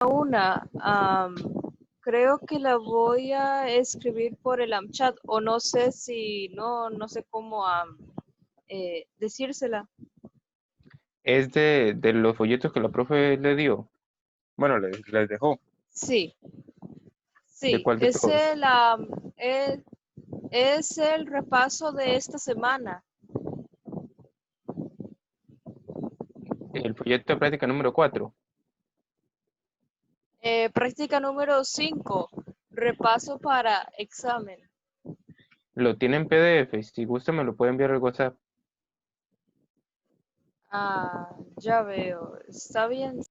una, creo que la voy a escribir por el chat o no sé si, no sé cómo decírsela. Es de los folletos que la profe le dio. Bueno, les dejó. Sí, ¿De sí, cuál de todos? es el repaso de esta semana. El folleto de práctica número 4. Práctica número 5, repaso para examen. Lo tiene en PDF. Si gusta, me lo puede enviar al WhatsApp. Ya veo, está bien.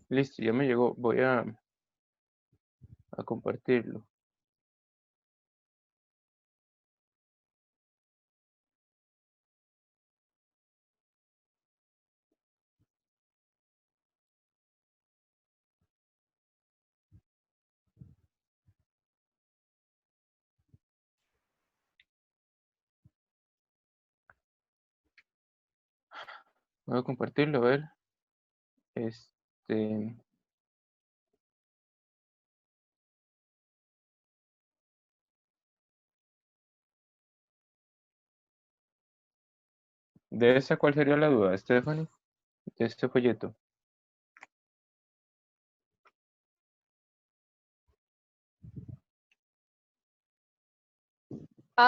Listo, ya me llegó. Voy a compartirlo. Voy a compartirlo, a ver. Este. ¿De esa cuál sería la duda, Stephanie? De este folleto.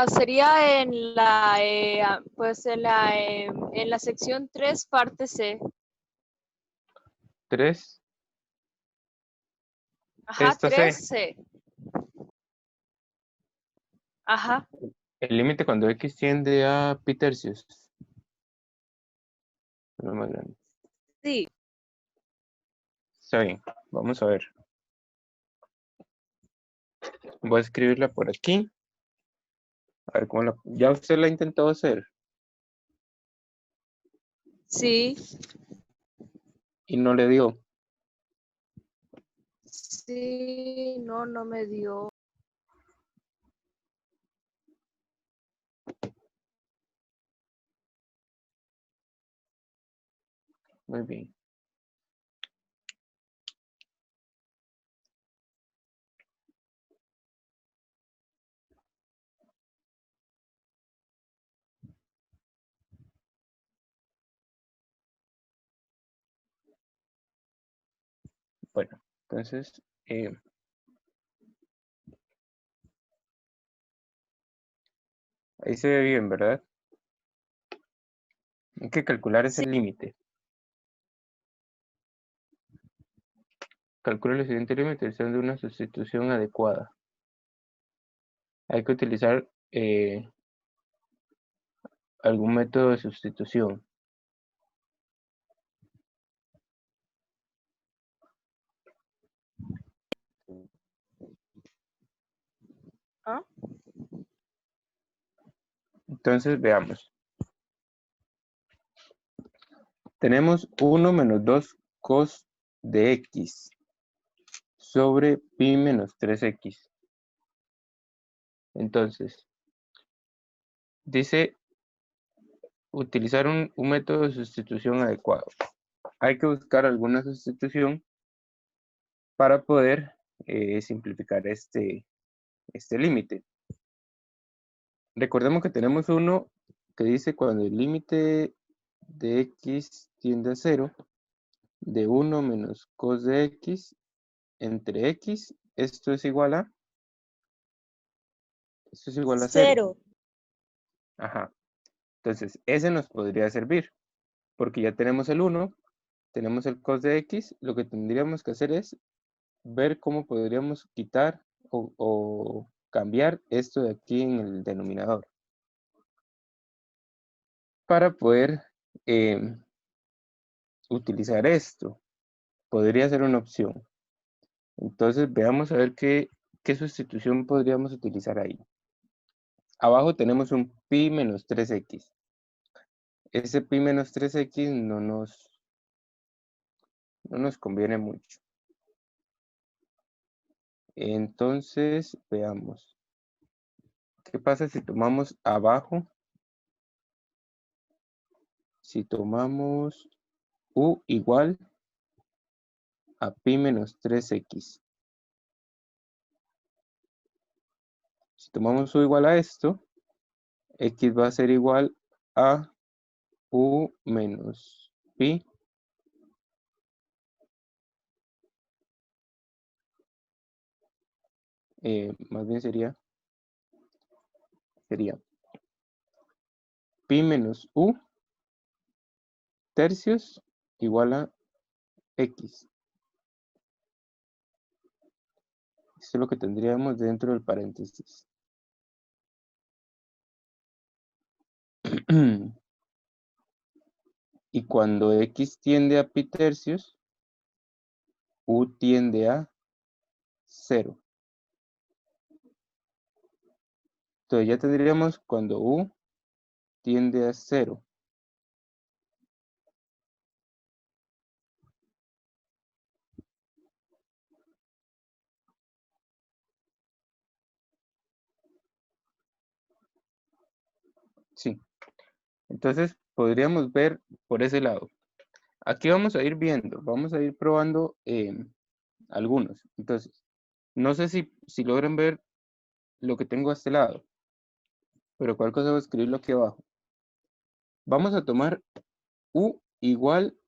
Sería en la, pues en la sección 3, parte C. 3. Ajá, Esta C. 3C. Ajá, El límite cuando X tiende a pi tercios. Lo más grande. sí, Está bien. Vamos a ver. Voy a escribirla por aquí. A ver cómo la. Ya usted la intentó hacer sí, y no le dio. sí, no me dio. Muy bien. Bueno, entonces, ahí se ve bien, ¿verdad? Hay que calcular ese Sí, límite. Calcula el siguiente límite usando una sustitución adecuada. Hay que utilizar algún método de sustitución. ¿ah? Entonces, veamos. Tenemos 1 menos 2 cos de x sobre pi menos 3x. Entonces, dice utilizar un método de sustitución adecuado. Hay que buscar alguna sustitución para poder simplificar este límite. Recordemos que tenemos 1 que dice cuando el límite de x tiende a 0, de 1 menos cos de x entre x, esto es igual a 0. 0. Ajá. Entonces, ese nos podría servir, porque ya tenemos el 1, tenemos el cos de x, lo que tendríamos que hacer es ver cómo podríamos quitar o cambiar esto de aquí en el denominador para poder utilizar esto. Podría ser una opción. Entonces veamos a ver qué sustitución podríamos utilizar ahí. Abajo tenemos un pi menos 3x. Ese pi menos 3x no nos conviene mucho. Entonces, veamos. ¿Qué pasa si tomamos abajo? Si tomamos u igual a pi menos 3x. Si tomamos u igual a esto, x va a ser igual a u menos pi más bien sería pi menos u tercios igual a x. Esto es lo que tendríamos dentro del paréntesis. Y cuando x tiende a pi tercios, u tiende a 0. Entonces ya tendríamos cuando u tiende a 0. Sí. Entonces podríamos ver por ese lado. Aquí vamos a ir viendo, vamos a ir probando algunos. Entonces, no sé si logran ver lo que tengo a este lado, pero cualquier cosa voy a escribirlo aquí abajo. Vamos a tomar u igual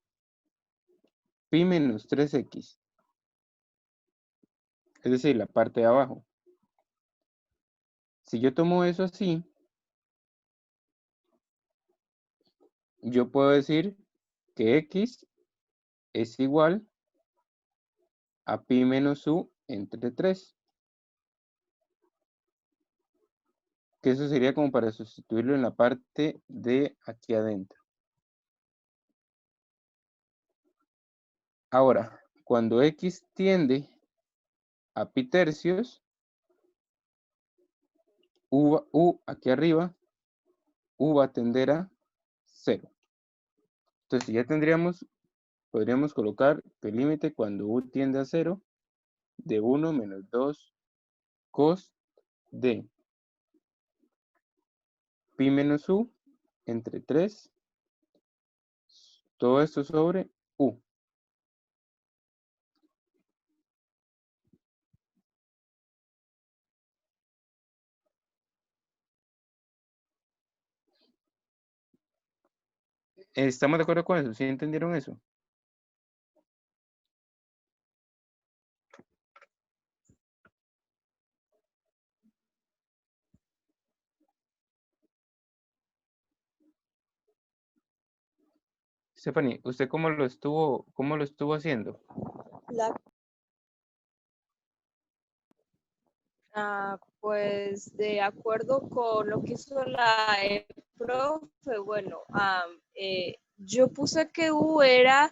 pi menos 3x, es decir, la parte de abajo. Si yo tomo eso así, yo puedo decir que x es igual a pi menos u entre 3. Que eso sería como para sustituirlo en la parte de aquí adentro. Ahora, cuando x tiende a pi tercios, u aquí arriba, u va a tender a 0. Entonces ya podríamos colocar el límite cuando u tiende a 0 de 1 menos 2 cos de pi menos u entre 3, todo esto sobre u. ¿Estamos de acuerdo con eso? ¿Sí entendieron eso? Stephanie, ¿usted cómo lo estuvo haciendo? Pues de acuerdo con lo que hizo la profe, bueno, yo puse que u era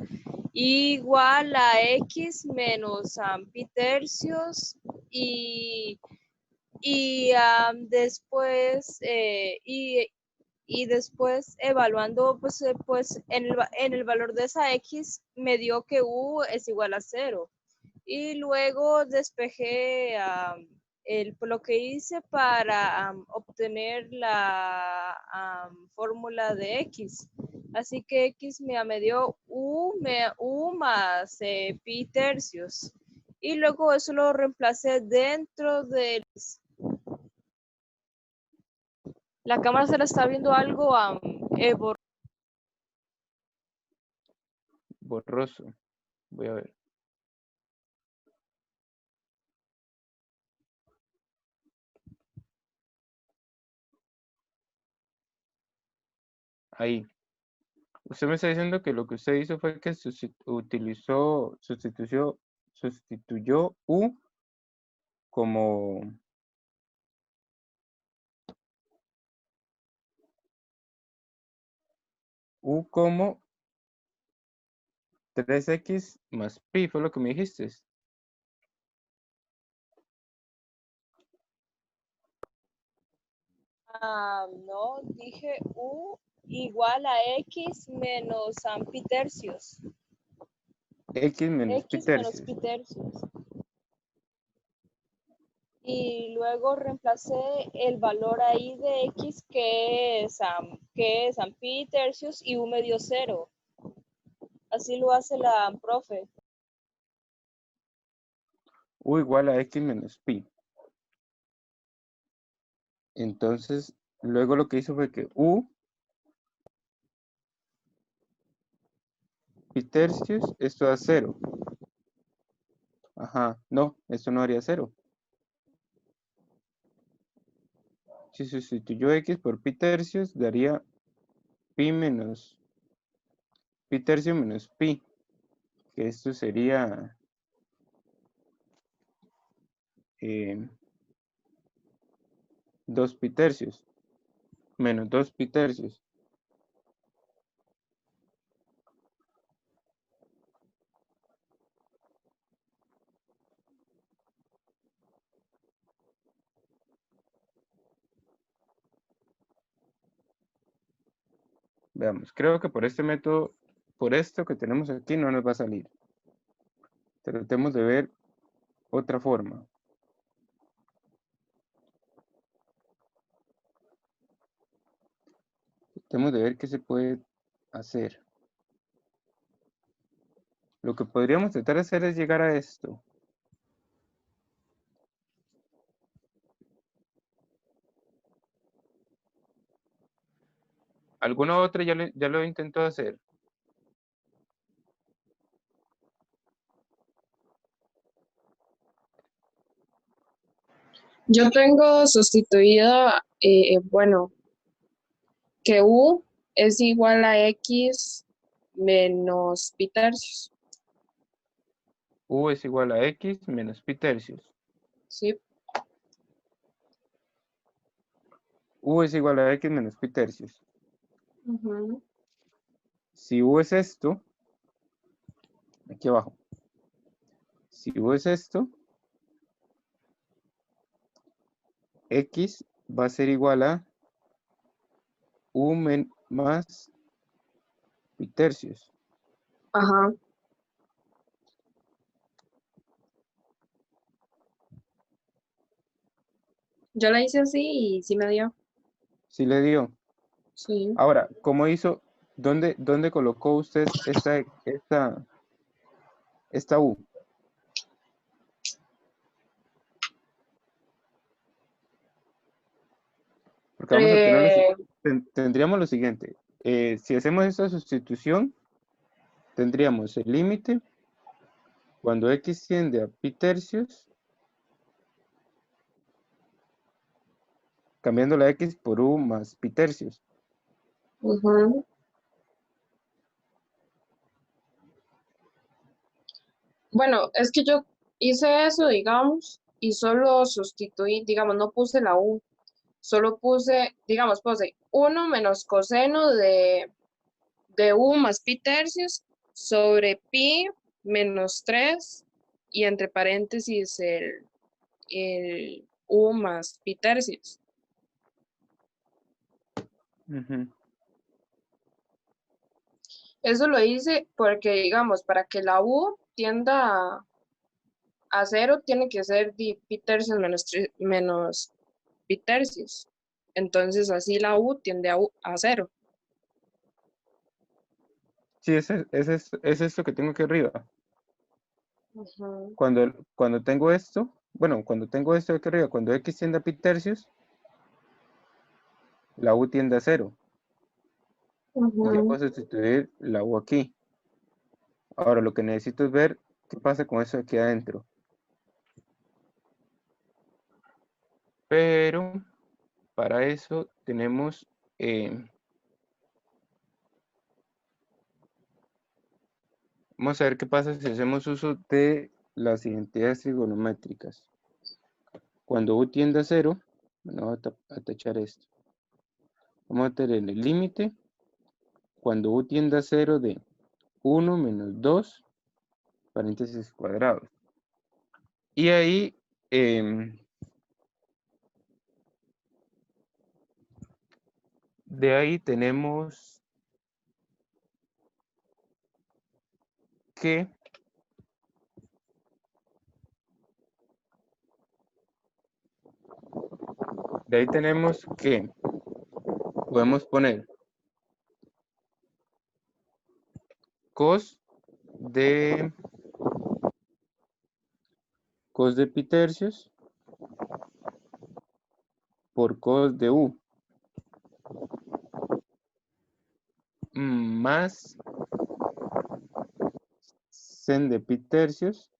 igual a x menos pi tercios y después y después evaluando pues en el valor de esa x me dio que u es igual a 0 y luego despejé lo que hice para obtener la fórmula de x. Así que x me dio u más pi tercios. Y luego eso lo reemplacé dentro de La cámara se le está viendo algo borroso. Voy a ver. Ahí. Usted me está diciendo que lo que usted hizo fue que sustituyó U como U como 3x más pi, fue lo que me dijiste. no, dije U igual a X menos pi tercios. X menos pi X menos tercios. pi tercios. Y luego reemplacé el valor ahí de X que es pi tercios y U me dio 0. Así lo hace la profe. U igual a X menos pi. Entonces, luego lo que hizo fue que U pi tercios, esto da 0. Ajá, no, esto no haría 0. Si sustituyo X por pi tercios, daría pi tercio menos pi, que esto sería 2 pi tercios, menos 2 pi tercios. Veamos, creo que por este método, por esto que tenemos aquí, no nos va a salir. Tratemos de ver otra forma. Tratemos de ver qué se puede hacer. Lo que podríamos tratar de hacer es llegar a esto. ¿Alguna otra ya lo intentó hacer? Yo tengo sustituida, bueno, que U es igual a X menos pi tercios. U es igual a X menos pi tercios. ¿Sí? U es igual a X menos pi tercios. Ujú. Si U es esto, aquí abajo. Si U es esto, X va a ser igual a U más pi tercios. Ajá. Yo la hice así y sí me dio. ¿Sí le dio? Sí. Ahora, ¿cómo hizo? ¿Dónde colocó usted esta U? Porque vamos a tener Eh, tendríamos lo siguiente. Si hacemos esta sustitución, tendríamos el límite cuando X tiende a pi tercios, cambiando la X por U más pi tercios. ujú. Bueno, es que yo hice eso, digamos, y solo sustituí, digamos, no puse la U, solo puse, digamos, puse 1 menos coseno de U más pi tercios sobre pi menos 3 y entre paréntesis el U más pi tercios. Ujú. Eso lo hice porque, digamos, para que la U tienda a cero, tiene que ser pi tercios menos pi tercios. Entonces, así la U tiende a cero. Sí, es esto que tengo aquí arriba. Ujú. Cuando tengo esto, bueno, cuando tengo esto aquí arriba, cuando X tiende a pi tercios, la u tiende a 0. Y ya Ujú. puedo sustituir la u aquí. Ahora lo que necesito es ver qué pasa con eso aquí adentro. Pero para eso tenemos vamos a ver qué pasa si hacemos uso de las identidades trigonométricas. Cuando u tiende a 0, bueno, voy a tachar esto. Vamos a tener el límite cuando u tiende a 0 de 1 menos 2 paréntesis cuadrados. Y ahí de ahí tenemos que podemos poner cos de pi tercios por cos de u más sen de pi tercios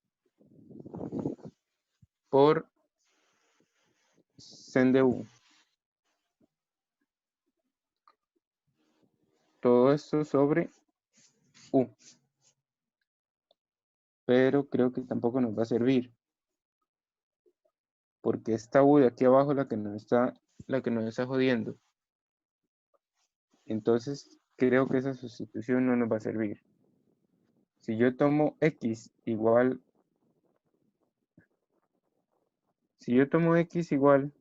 por sen de u. Todo esto sobre u. Pero creo que tampoco nos va a servir. Porque esta u de aquí abajo es la que nos está jodiendo. Entonces creo que esa sustitución no nos va a servir. Si yo tomo x igual, si yo tomo x igual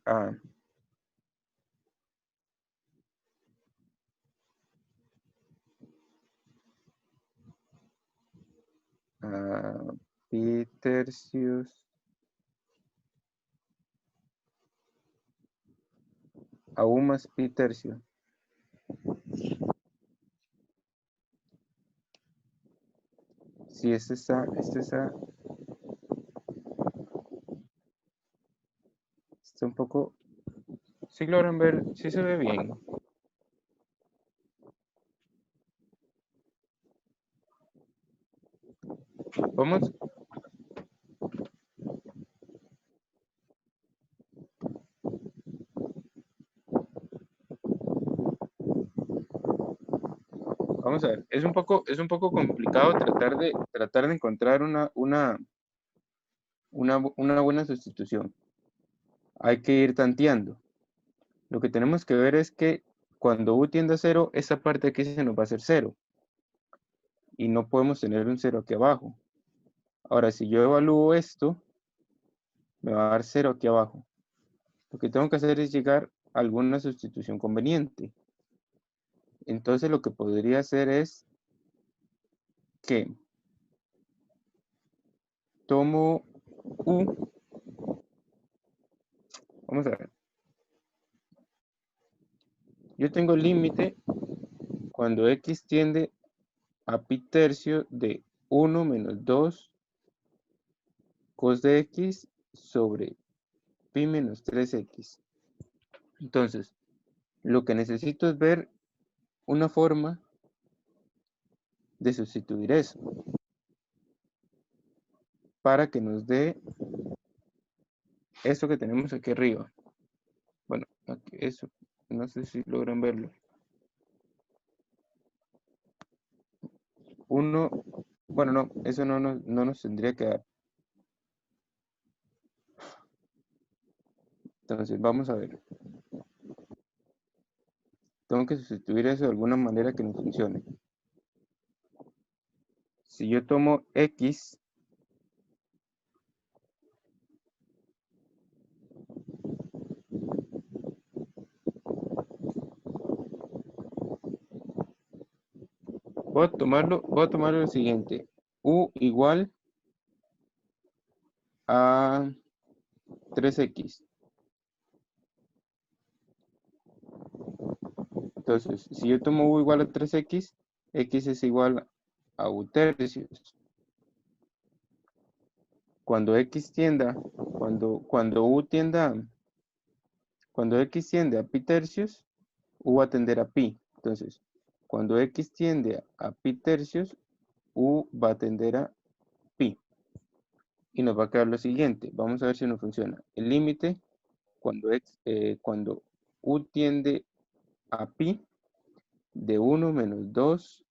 a pi tercios a u más pi tercio. Si este está un poco, si logran ver, si se ve bien. Vamos. Vamos a ver, es un poco complicado tratar de encontrar una buena sustitución. Hay que ir tanteando. Lo que tenemos que ver es que cuando u tiende a 0, esa parte aquí se nos va a hacer 0. Y no podemos tener un 0 aquí abajo. Ahora, si yo evalúo esto, me va a dar 0 aquí abajo. Lo que tengo que hacer es llegar a alguna sustitución conveniente. Entonces lo que podría hacer es que tomo u, vamos a ver. Yo tengo límite cuando x tiende a pi tercio de 1 menos 2 cos de x sobre pi menos 3x. Entonces, lo que necesito es ver una forma de sustituir eso para que nos dé esto que tenemos aquí arriba. Bueno, aquí, eso, no sé si logran verlo. Bueno, no, eso no nos tendría que dar. Entonces, vamos a ver. Tengo que sustituir eso de alguna manera que no funcione. Si yo tomo x voy a tomarlo lo siguiente. U igual a 3x. Entonces, si yo tomo u igual a 3x, x es igual a u tercios. cuando x tienda, cuando u tienda, cuando x tiende a pi tercios, u va a tender a pi. Entonces, cuando x tiende a pi tercios, u va a tender a pi. Y nos va a quedar lo siguiente. Vamos a ver si nos funciona. El límite, cuando u tiende a pi, de 1 menos 2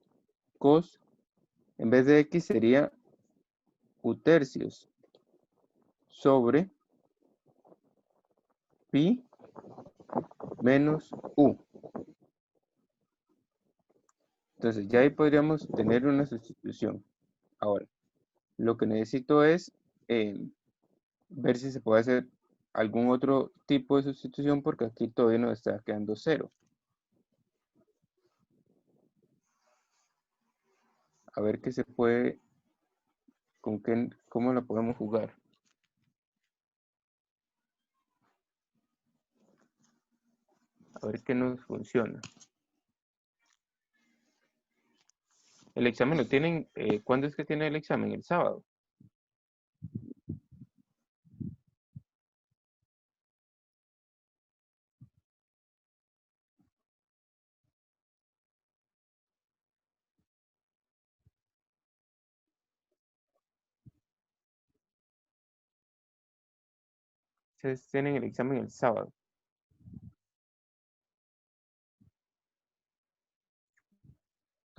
cos, en vez de x sería u tercios sobre pi menos u. Entonces ya ahí podríamos tener una sustitución. Ahora, lo que necesito es ver si se puede hacer algún otro tipo de sustitución porque aquí todavía nos está quedando 0. A ver qué se puede, cómo la podemos jugar. A ver qué nos funciona. El examen lo tienen, ¿cuándo es que tiene el examen? El sábado. Ustedes tienen el examen el sábado.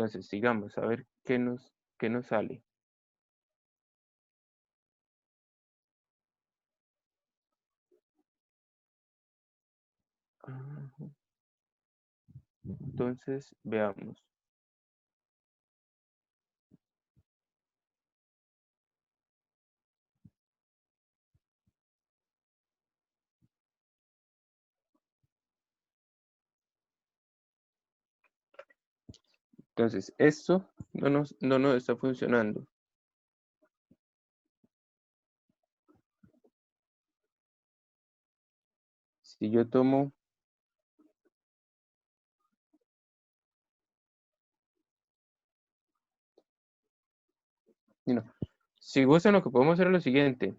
Entonces, sigamos a ver qué nos sale. Entonces, veamos. Entonces, esto no nos está funcionando. Si yo tomo si gustan, lo que podemos hacer es lo siguiente.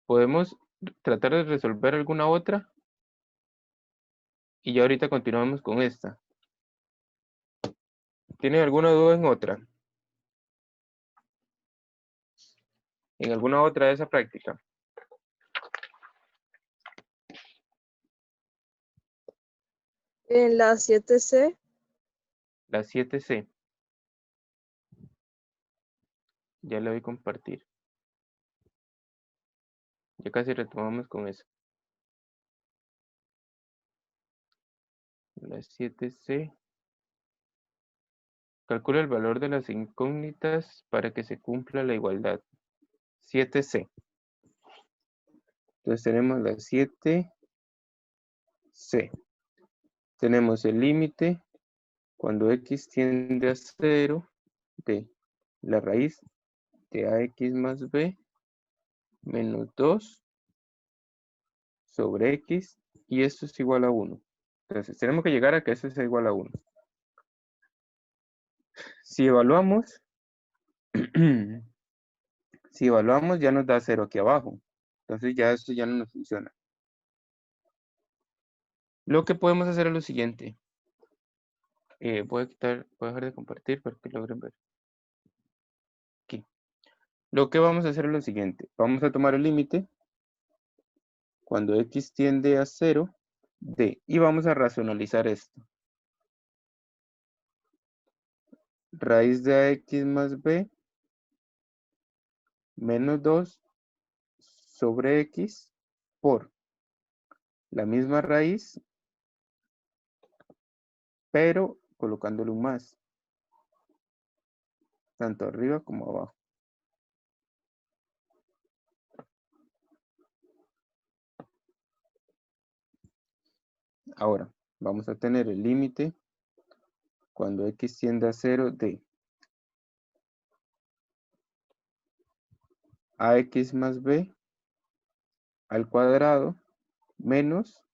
Podemos tratar de resolver alguna otra y ya ahorita continuamos con esta. ¿Tienen alguna duda en otra? ¿En alguna otra de esa práctica? En la 7C. La 7C. Ya le voy a compartir. Ya casi retomamos con eso. La 7C. Calcula el valor de las incógnitas para que se cumpla la igualdad. 7C. Entonces tenemos la 7C. Tenemos el límite cuando x tiende a 0 de la raíz de ax más b menos 2 sobre x y esto es igual a 1. Entonces tenemos que llegar a que esto sea igual a 1. Si evaluamos, ya nos da 0 aquí abajo. Entonces ya esto ya no nos funciona. Lo que podemos hacer es lo siguiente. Voy a dejar de compartir para que logren ver. Aquí. Lo que vamos a hacer es lo siguiente. Vamos a tomar el límite cuando x tiende a 0 de, y vamos a racionalizar esto. Raíz de ax más b menos 2 sobre x por la misma raíz, pero colocándole un más, tanto arriba como abajo. Ahora, vamos a tener el límite cuando x tiende a 0 de ax más b al cuadrado menos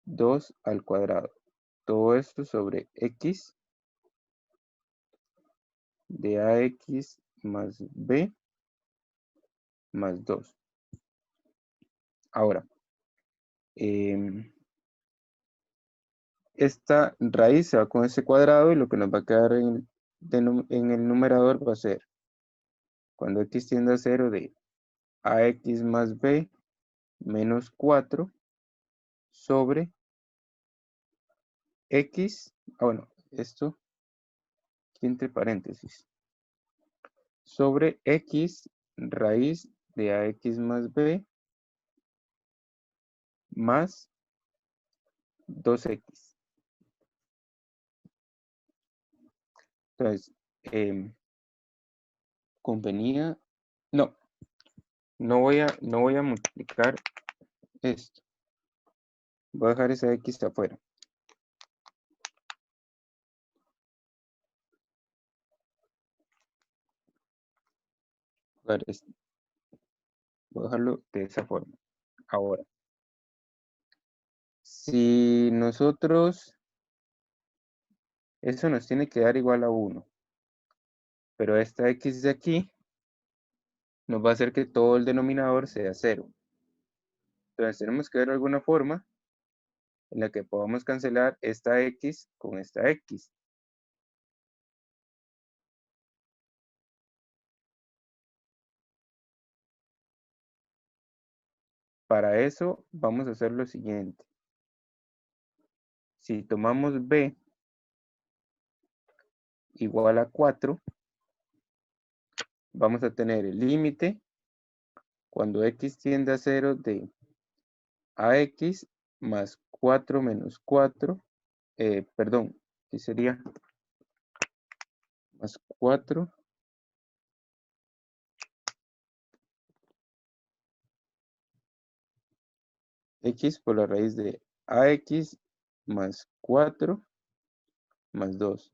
2 al cuadrado. Todo esto sobre x de ax más b más 2. Ahora, esta raíz se va con ese cuadrado y lo que nos va a quedar en el numerador va a ser, cuando x tiende a 0, de ax más b menos 4 sobre x, bueno, esto aquí entre paréntesis, sobre x raíz de ax más b más 2x. Entonces, convenía, no voy a multiplicar esto. Voy a dejar esa x afuera. Voy a dejarlo de esa forma. Ahora, si nosotros, eso nos tiene que dar igual a 1, pero esta x de aquí nos va a hacer que todo el denominador sea 0. Entonces tenemos que ver alguna forma en la que podamos cancelar esta x con esta x. Para eso vamos a hacer lo siguiente. Si tomamos b igual a 4, vamos a tener el límite cuando x tiende a 0 de ax más 4 menos 4, perdón, aquí sería más 4 x por la raíz de ax más 4 más 2.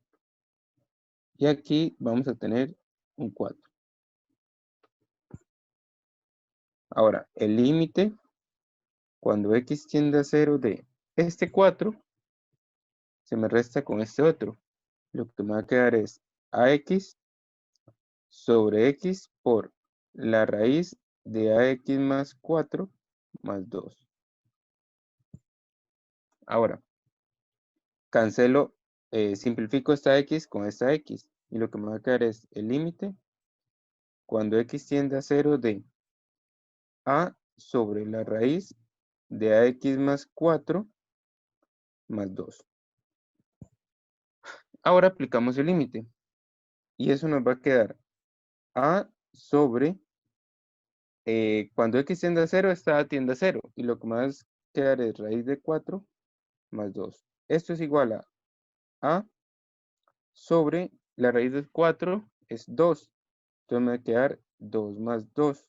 Y aquí vamos a tener un 4. Ahora, el límite cuando x tiende a 0 de este 4 se me resta con este otro. Lo que me va a quedar es ax sobre x por la raíz de ax más 4 más 2. Ahora, cancelo, simplifico esta x con esta x. Y lo que me va a quedar es el límite cuando x tiende a 0 de a sobre la raíz de ax más 4 más 2. Ahora aplicamos el límite. Y eso nos va a quedar a sobre, cuando x tiende a 0, esta tiende a 0. Y lo que me va a quedar es raíz de 4 más 2. Esto es igual a sobre la raíz de 4 es 2. Entonces me va a quedar 2 más 2,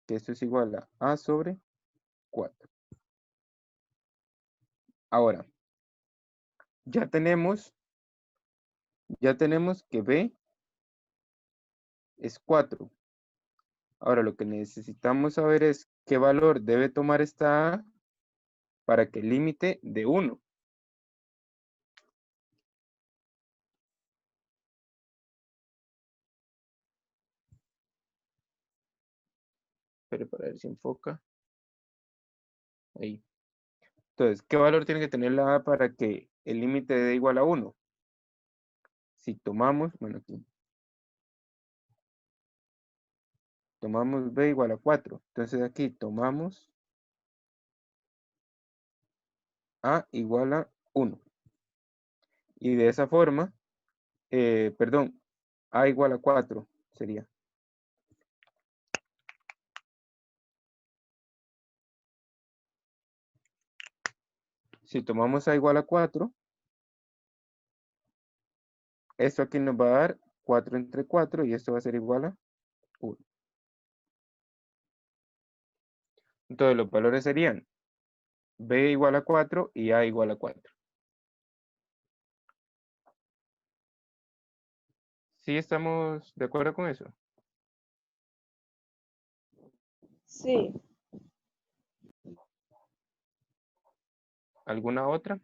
que esto es igual a sobre 4. Ahora, ya tenemos que b es 4. Ahora lo que necesitamos saber es qué valor debe tomar esta a para que el límite de 1. Pero para ver si enfoca. Ahí. Entonces, ¿qué valor tiene que tener la a para que el límite dé igual a 1? Si tomamos, bueno, aquí. Tomamos b igual a 4. Entonces aquí tomamos a igual a 1. Y de esa forma, perdón, a igual a 4 sería. Si tomamos a igual a 4, esto aquí nos va a dar 4 entre 4 y esto va a ser igual a 1. Entonces los valores serían b igual a 4 y a igual a 4. ¿Sí estamos de acuerdo con eso? Sí. ¿Alguna otra?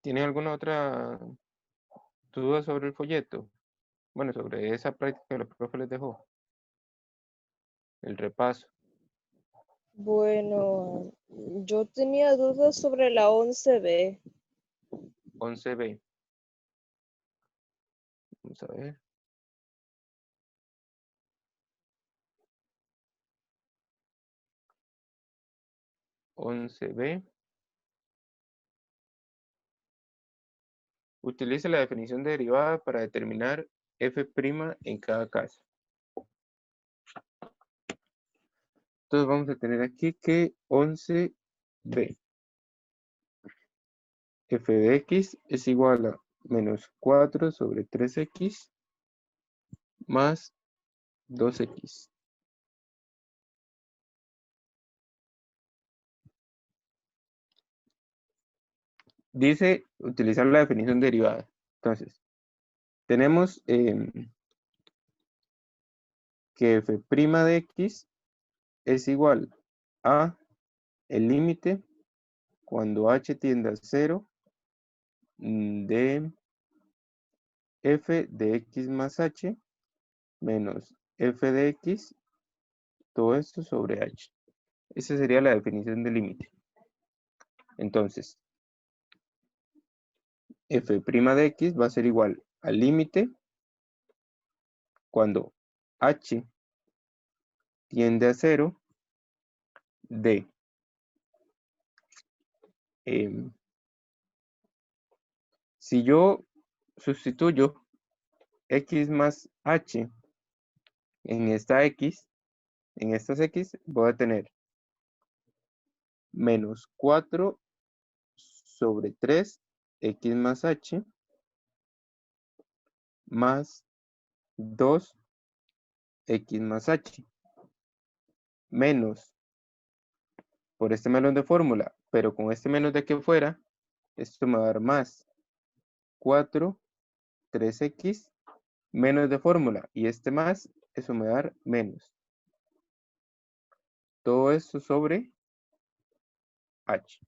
¿Tienen alguna otra duda sobre el folleto? Bueno, sobre esa práctica que el profe les dejó. El repaso. Bueno, yo tenía dudas sobre la 11B. 11B. Vamos a ver. B. Utilice la definición de derivada para determinar f' en cada caso. Entonces vamos a tener aquí que 11b. F de x es igual a menos 4 sobre 3x más 2x. Dice utilizar la definición derivada. Entonces, tenemos que f' de x es igual a el límite cuando h tiende a 0 de f de x más h menos f de x, todo esto sobre h. Esa sería la definición del límite. Entonces, f' de x va a ser igual al límite cuando h tiende a 0 de si yo sustituyo x más h en esta x, en estas x, voy a tener menos 4 sobre 3 x más h más 2 x más h menos por este menos de fórmula, pero con este menos de que fuera, esto me va a dar más 4, 3x menos de fórmula y este más, eso me va a dar menos. Todo esto sobre h.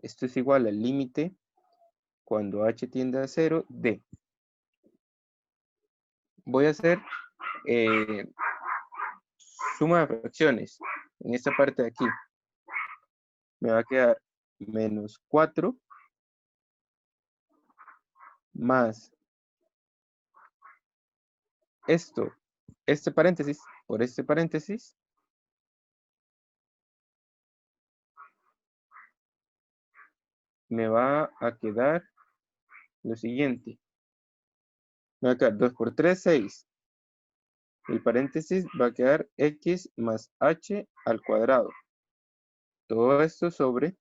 Esto es igual al límite cuando h tiende a 0 de. Voy a hacer suma de fracciones. En esta parte de aquí me va a quedar menos 4 más esto, este paréntesis por este paréntesis, me va a quedar lo siguiente. Me va a quedar 2 por 3, 6. El paréntesis va a quedar x más h al cuadrado. Todo esto sobre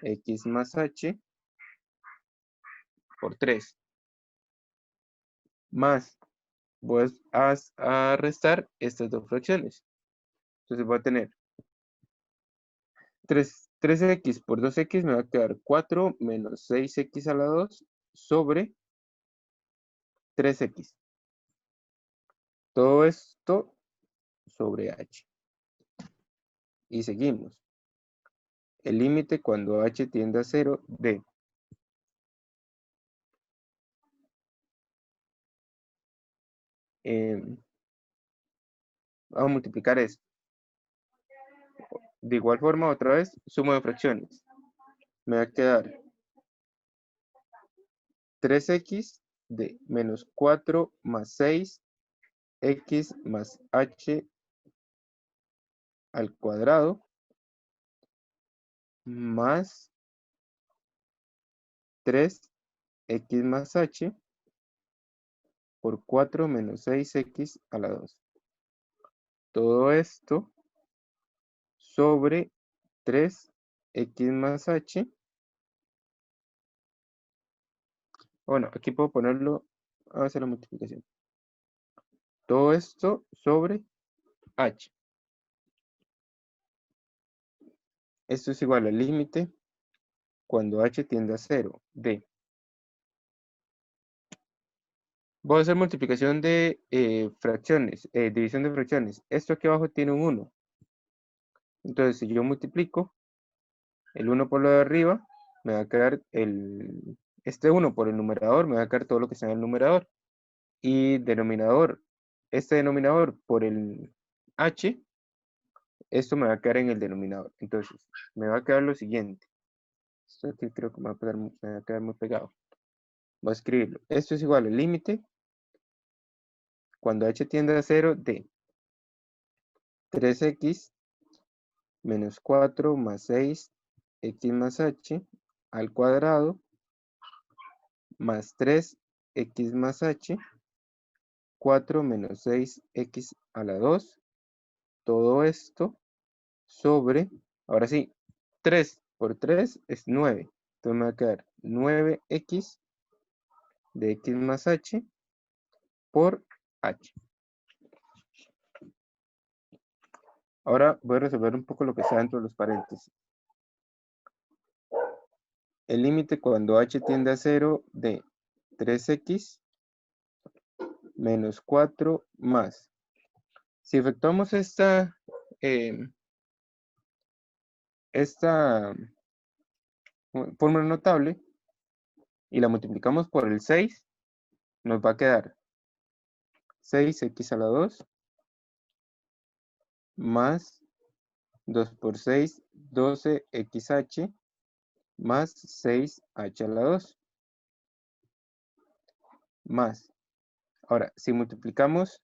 x más h por 3. Más, voy a restar estas dos fracciones. Entonces voy a tener 3x por 2x me va a quedar 4 menos 6x a la 2 sobre 3x. Todo esto sobre h. Y seguimos. El límite cuando h tiende a 0 de. Vamos a multiplicar esto. De igual forma, otra vez, suma de fracciones. Me va a quedar 3x de menos 4 más 6 x más h al cuadrado más 3 x más h por 4 menos 6x a la 2. Todo esto sobre 3 x más h. Bueno, aquí puedo ponerlo, a hacer la multiplicación. Todo esto sobre h. Esto es igual al límite cuando h tiende a 0 de. Voy a hacer multiplicación de fracciones, división de fracciones. Esto aquí abajo tiene un 1. Entonces, si yo multiplico, El 1 por lo de arriba, me va a quedar este 1 por el numerador, me va a quedar todo lo que está en el numerador. Y denominador, este denominador por el h, esto me va a quedar en el denominador. Entonces, me va a quedar lo siguiente. Esto aquí creo que me va a quedar muy pegado. Voy a escribirlo. Esto es igual al límite cuando h tiende a 0 de 3x menos 4 más 6 x más h al cuadrado más 3x más h, 4 menos 6x a la 2, todo esto sobre, ahora sí, 3 por 3 es 9. Entonces me va a quedar 9x de x más h por h. Ahora voy a resolver un poco lo que está dentro de los paréntesis. El límite cuando h tiende a 0 de 3x menos 4 más. Si efectuamos esta fórmula notable y la multiplicamos por el 6, nos va a quedar 6x a la 2 más 2 por 6, 12xh más 6h a la 2 más. Ahora, si multiplicamos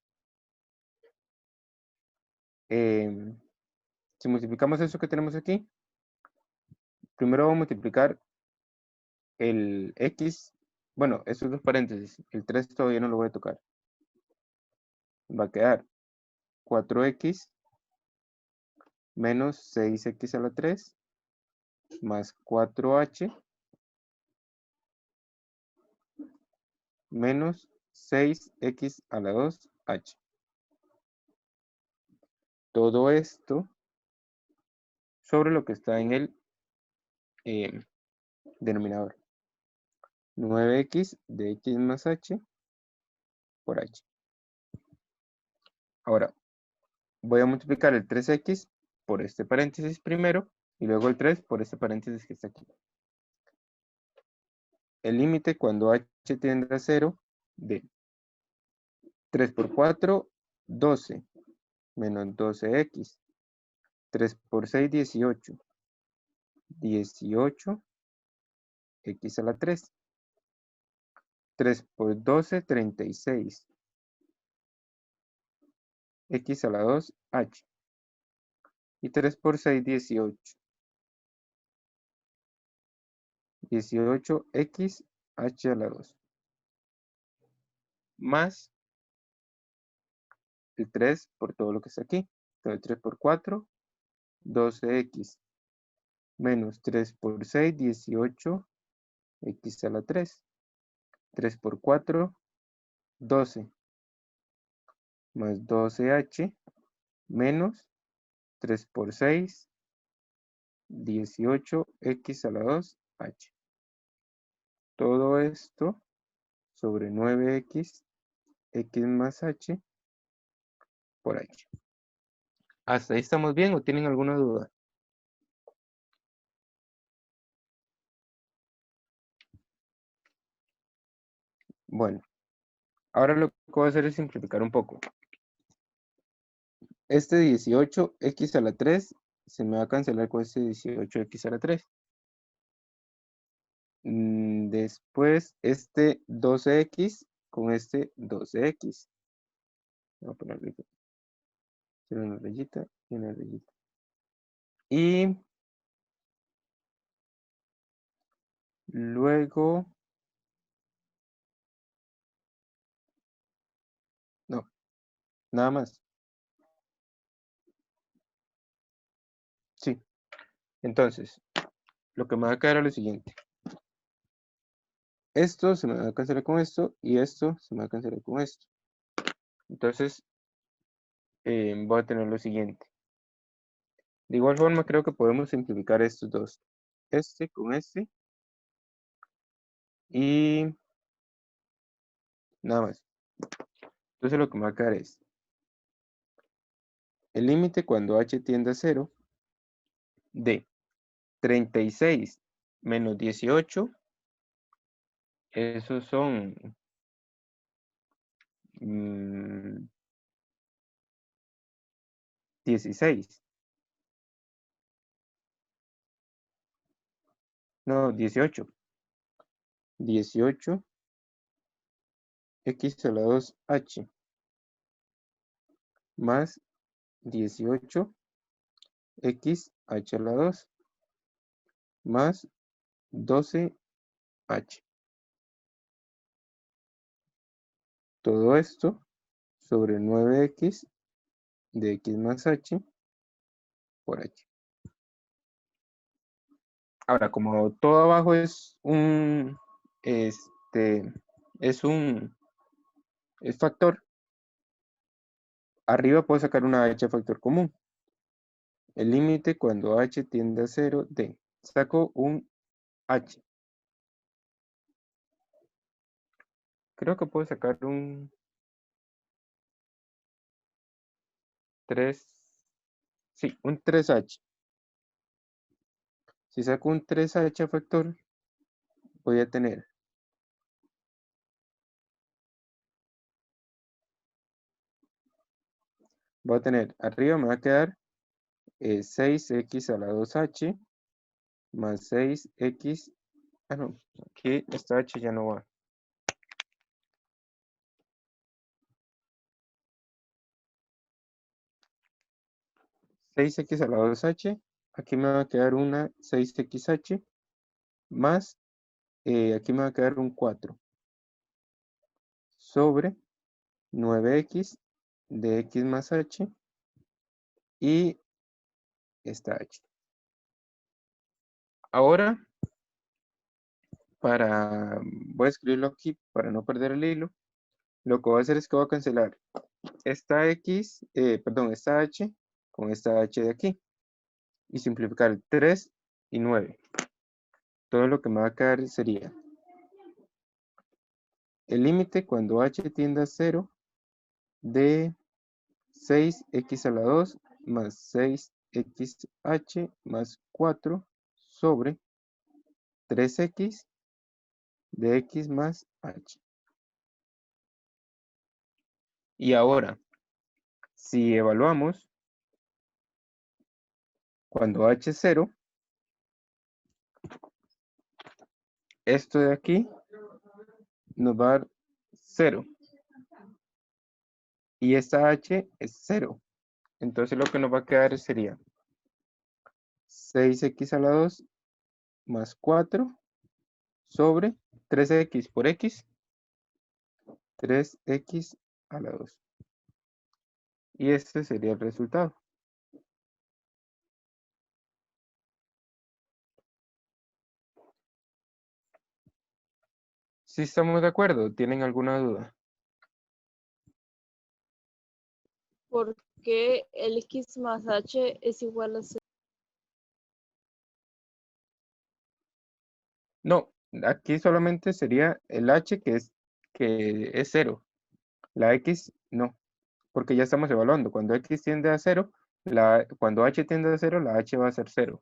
eso que tenemos aquí, primero vamos a multiplicar el x, bueno, estos dos paréntesis, el 3 todavía no lo voy a tocar. Va a quedar 4x menos 6x a la 3 más 4h menos 6x a la 2h. Todo esto sobre lo que está en el denominador. 9x de x más h por h. Ahora, voy a multiplicar el 3x por este paréntesis primero y luego el 3 por este paréntesis que está aquí. El límite cuando h tiende a 0 de 3 por 4, 12, menos 12x. 3 por 6, 18. 18, x a la 3. 3 por 12, 36. X a la 2, h. Y 3 por 6, 18. 18, x, h a la 2. Más el 3 por todo lo que está aquí. Entonces 3 por 4, 12x. Menos 3 por 6, 18, x a la 3. 3 por 4, 12. Más 12h. Menos 3 por 6, 18, x a la 2, h. Todo esto sobre 9x, x más h por h. ¿Hasta ahí estamos bien o tienen alguna duda? Bueno, ahora lo que voy a hacer es simplificar un poco. Este 18x a la 3 se me va a cancelar con este 18x a la 3. Después este 12x con este 12x. Voy a ponerle una rayita y una rayita. Y luego, no, nada más. Sí, entonces, lo que me va a quedar es lo siguiente. Esto se me va a cancelar con esto y esto se me va a cancelar con esto. Entonces, voy a tener lo siguiente. De igual forma, creo que podemos simplificar estos dos. Este con este. Y nada más. Entonces lo que me va a quedar es el límite cuando h tiende a 0 de 36 menos 18, esos son 16. No, 18. 18 x a la 2h más 18 x h a la 2 más 12h. Todo esto sobre 9x de x más h por h. Ahora, como todo abajo es un factor, arriba puedo sacar una h factor común. El límite cuando h tiende a 0 de, saco un h. Creo que puedo sacar un 3, sí, un 3h. Si saco un 3h factor, voy a tener arriba me va a quedar 6x a la 2h más 6x, no, aquí esta h ya no va. 6x a la 2h, aquí me va a quedar una 6xh, más, aquí me va a quedar un 4, sobre 9x de x más h, y esta h. Ahora, voy a escribirlo aquí para no perder el hilo. Lo que voy a hacer es que voy a cancelar esta esta h con esta h de aquí y simplificar 3 y 9. Todo lo que me va a quedar sería el límite cuando h tiende a 0 de 6x a la 2 más 6xh más 4 sobre 3x de x más h. Y ahora, si evaluamos, cuando h es 0, esto de aquí nos va a dar 0. Y esta h es 0. Entonces lo que nos va a quedar sería 6x a la 2 más 4 sobre 3x por x, 3x a la 2. Y este sería el resultado. ¿Sí estamos de acuerdo? ¿Tienen alguna duda? ¿Por qué el x más h es igual a 0? No, aquí solamente sería el h que es 0. La x no, porque ya estamos evaluando. Cuando x tiende a 0, cuando h tiende a 0, la h va a ser 0.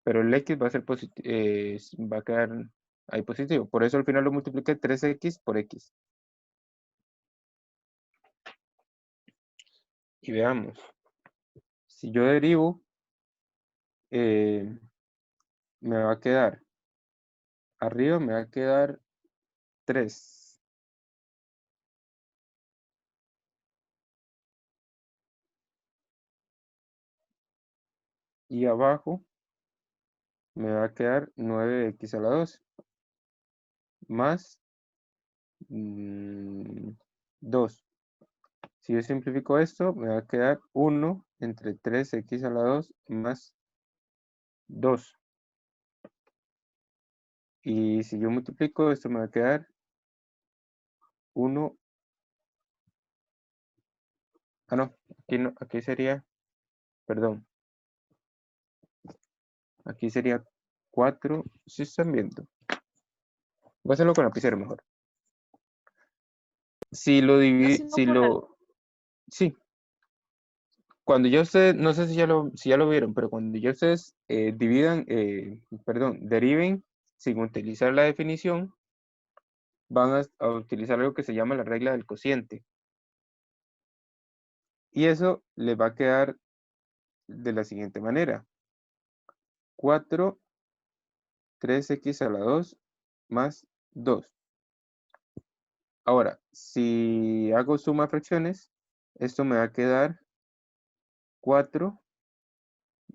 Pero el x va a ser va a quedar ahí positivo. Por eso al final lo multipliqué 3x por x. Y veamos. Si yo derivo, me va a quedar, arriba me va a quedar 3. Y abajo me va a quedar 9x a la 2 más 2. Si yo simplifico esto, me va a quedar 1 entre 3x a la 2 más 2. Y si yo multiplico, esto me va a quedar 1. No, aquí sería, perdón. Aquí sería 4. Si están viendo. Voy a hacerlo con lapicero mejor. Si lo Yo divido, si no con la- sí. Cuando ya ustedes, no sé si ya lo vieron, pero cuando ya ustedes deriven sin utilizar la definición, van a utilizar algo que se llama la regla del cociente. Y eso les va a quedar de la siguiente manera. 4, 3x a la 2 más 2. Ahora, si hago suma de fracciones, esto me va a quedar 4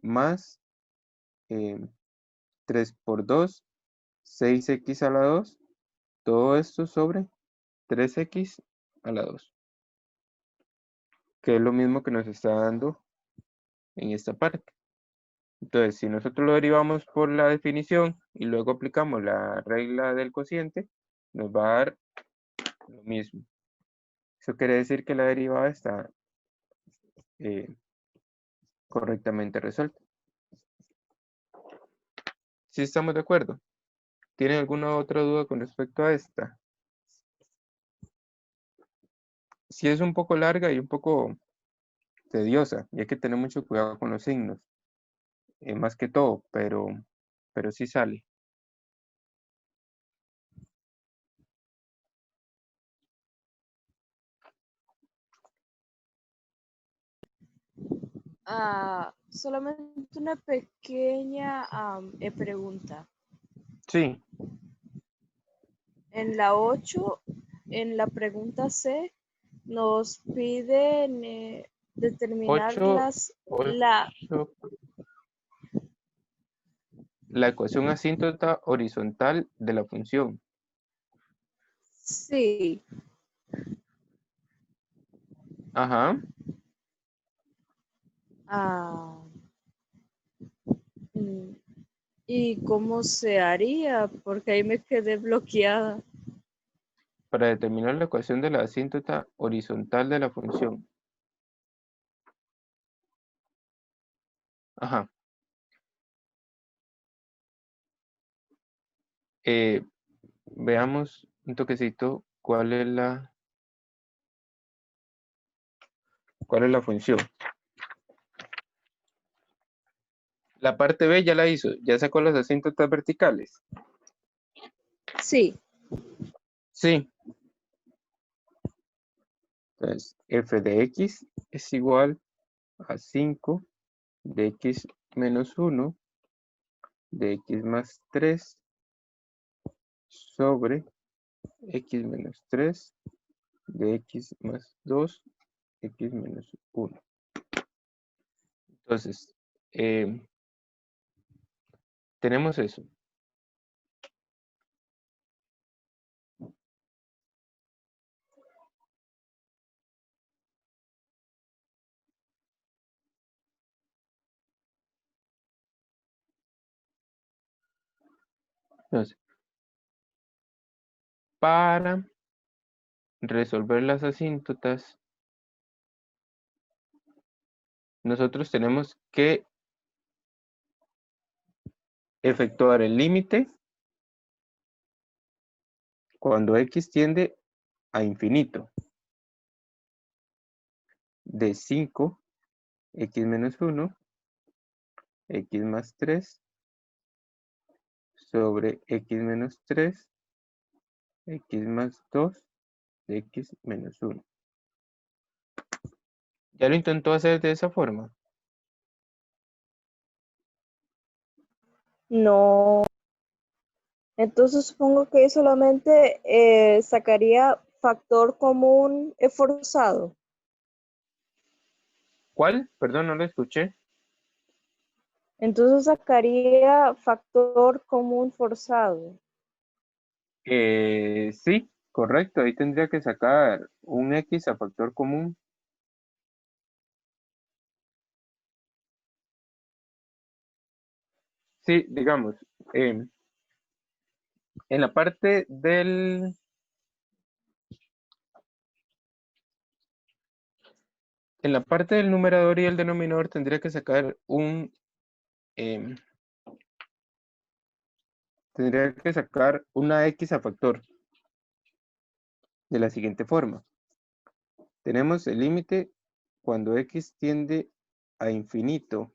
más 3 por 2, 6x a la 2, todo esto sobre 3x a la 2, que es lo mismo que nos está dando en esta parte. Entonces, si nosotros lo derivamos por la definición y luego aplicamos la regla del cociente, nos va a dar lo mismo. Eso quiere decir que la derivada está correctamente resuelta. ¿Sí estamos de acuerdo? ¿Tienen alguna otra duda con respecto a esta? Sí es un poco larga y un poco tediosa, y hay que tener mucho cuidado con los signos, más que todo, pero sí sale. Solamente una pequeña pregunta. Sí, En la 8, en la pregunta C, nos piden determinar 8, la, la ecuación asíntota horizontal de la función. sí, Ajá. mm, ¿y cómo se haría? Porque ahí me quedé bloqueada. Para determinar la ecuación de la asíntota horizontal de la función. Ajá. Veamos un toquecito cuál es la función. La parte B ya la hizo, ya sacó las asíntotas verticales. Sí, Sí. Entonces, f de x es igual a 5 de x menos 1 de x más 3 sobre x menos 3 de x más 2, x menos 1. Entonces, tenemos eso. Entonces, para resolver las asíntotas, nosotros tenemos que efectuar el límite cuando x tiende a infinito de 5, x menos 1, x más 3 sobre x menos 3, x más 2 de x menos 1. ¿Ya lo intentó hacer de esa forma? no. Entonces supongo que solamente sacaría factor común forzado. ¿Cuál? Perdón, no lo escuché. Entonces sacaría factor común forzado. Sí, correcto. Ahí tendría que sacar un x a factor común. Sí, digamos, en la parte del... En la parte del numerador y el denominador tendría que sacar tendría que sacar una x a factor de la siguiente forma. Tenemos el límite cuando x tiende a infinito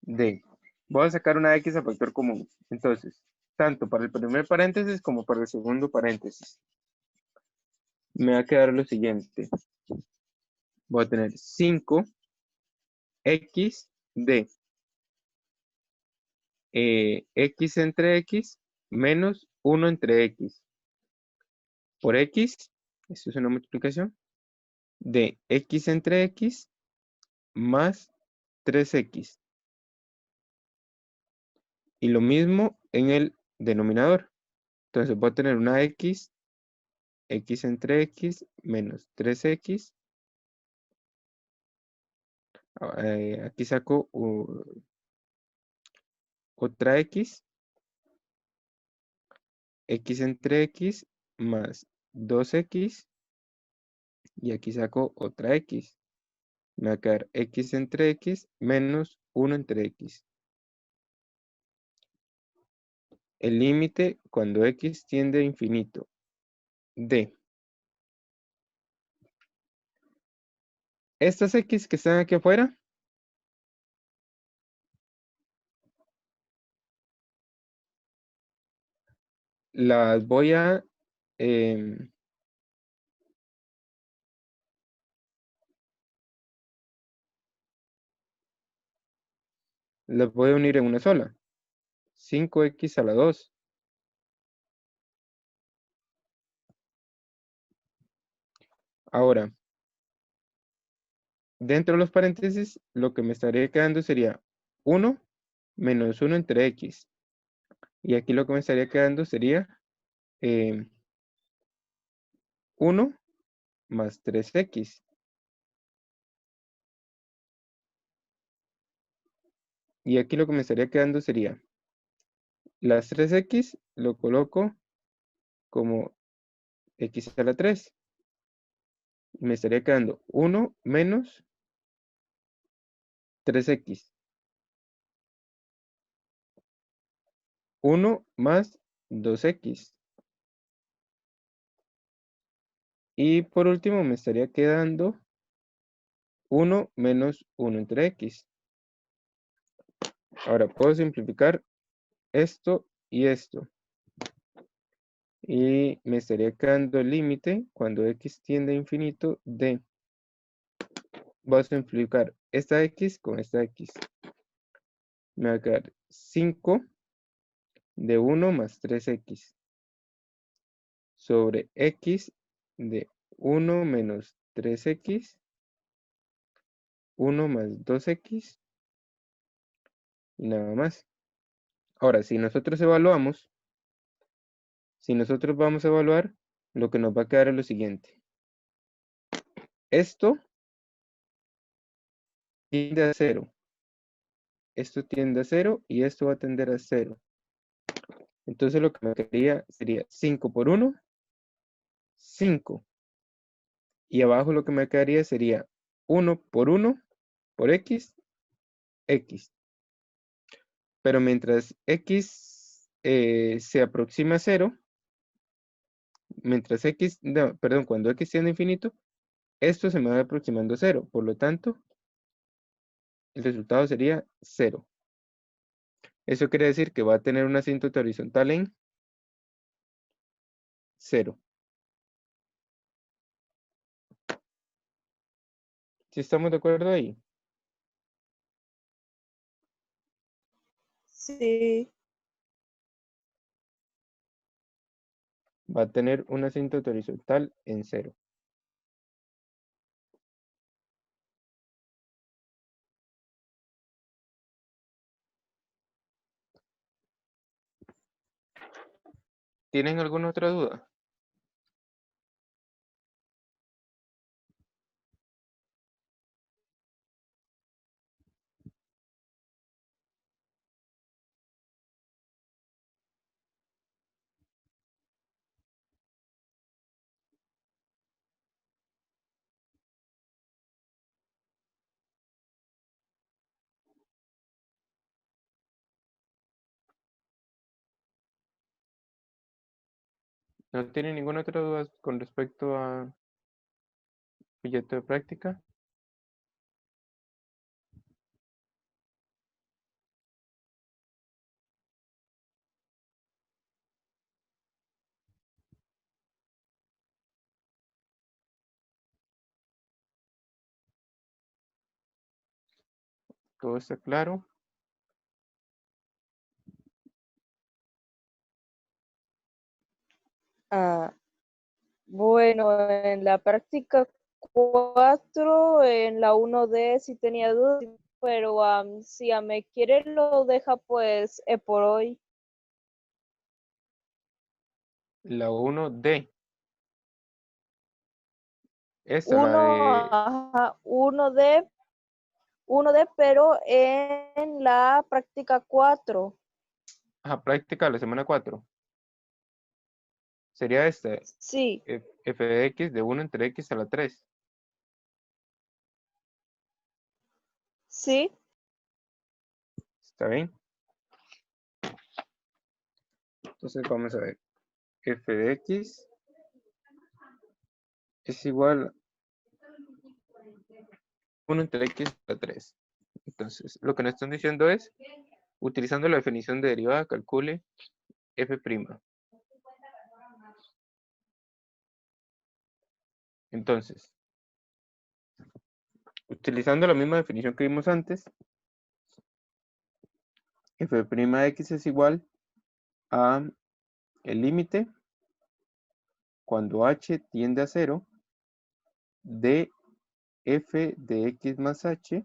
de, voy a sacar una x a factor común. Entonces, tanto para el primer paréntesis como para el segundo paréntesis, me va a quedar lo siguiente. Voy a tener 5x de x entre x menos 1 entre x por x, esto es una multiplicación, de x entre x más 3x. Y lo mismo en el denominador. Entonces voy a tener una x entre x menos 3x. Aquí saco otra x entre x más 2x. Y aquí saco otra x. Me va a quedar x entre x menos 1 entre x. El límite cuando x tiende a infinito de estas x que están aquí afuera, las voy a las voy a unir en una sola. 5x a la 2. Ahora, dentro de los paréntesis, lo que me estaría quedando sería 1 menos 1 entre x. Y aquí lo que me estaría quedando sería 1 más 3x. Y aquí lo que me estaría quedando sería las 3x, lo coloco como x a la 3. Y me estaría quedando 1 menos 3x. 1 más 2x. Y por último me estaría quedando 1 menos 1 entre x. Ahora puedo simplificar esto y esto. Y me estaría quedando el límite cuando x tiende a infinito de, voy a simplificar esta x con esta x. Me va a quedar 5 de 1 más 3x sobre x de 1 menos 3x, 1 más 2x y nada más. Ahora, si nosotros evaluamos, si nosotros vamos a evaluar, lo que nos va a quedar es lo siguiente. Esto tiende a 0. Esto tiende a 0 y esto va a tender a 0. Entonces lo que me quedaría sería 5 por 1, 5. Y abajo lo que me quedaría sería 1 por 1 por x, x. Pero mientras x se aproxima a 0, mientras x, no, perdón, cuando x tiende a infinito, esto se me va aproximando a 0. Por lo tanto, el resultado sería 0. Eso quiere decir que va a tener una asíntota horizontal en 0. ¿Sí estamos de acuerdo ahí? Sí. Va a tener una asíntota horizontal en 0. ¿Tienen alguna otra duda? ¿No tienen ninguna otra duda con respecto a proyecto de práctica? ¿Todo está claro? Ah, bueno, en la práctica 4, en la 1D sí tenía dudas, pero si me quiere lo deja pues por hoy. La 1D. Esta, la Uno, de ajá, 1D, pero en la práctica 4. práctica de la semana 4. Sería esta, Sí, f de x de 1 entre x a la 3. sí, ¿Está bien? Entonces vamos a ver. F de x es igual a 1 entre x a la 3. Entonces, lo que nos están diciendo es, utilizando la definición de derivada, calcule f'. Entonces, utilizando la misma definición que vimos antes, f' de x es igual a el límite cuando h tiende a 0 de f de x más h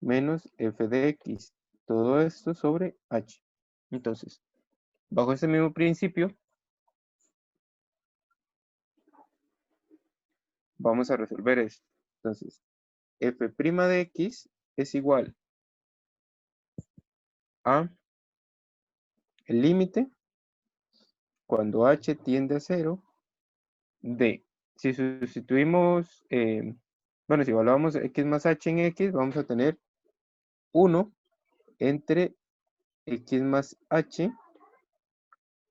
menos f de x. Todo esto sobre h. Entonces, bajo ese mismo principio, vamos a resolver esto. Entonces, f' de x es igual a el límite cuando h tiende a 0 de, si sustituimos, bueno, si evaluamos x más h en x, vamos a tener 1 entre x más h,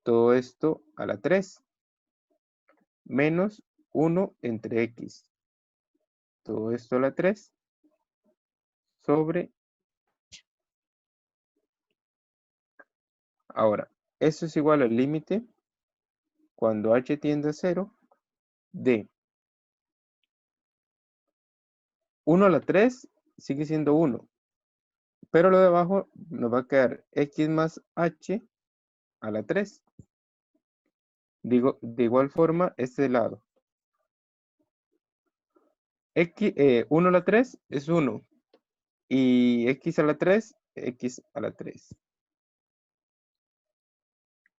todo esto a la 3, menos 1 entre x, todo esto a la 3, sobre. Ahora, esto es igual al límite cuando h tiende a 0 de 1 a la 3 sigue siendo 1, pero lo de abajo nos va a quedar x más h a la 3. Digo, de igual forma, este lado. 1 a la 3 es 1 y x a la 3, x a la 3.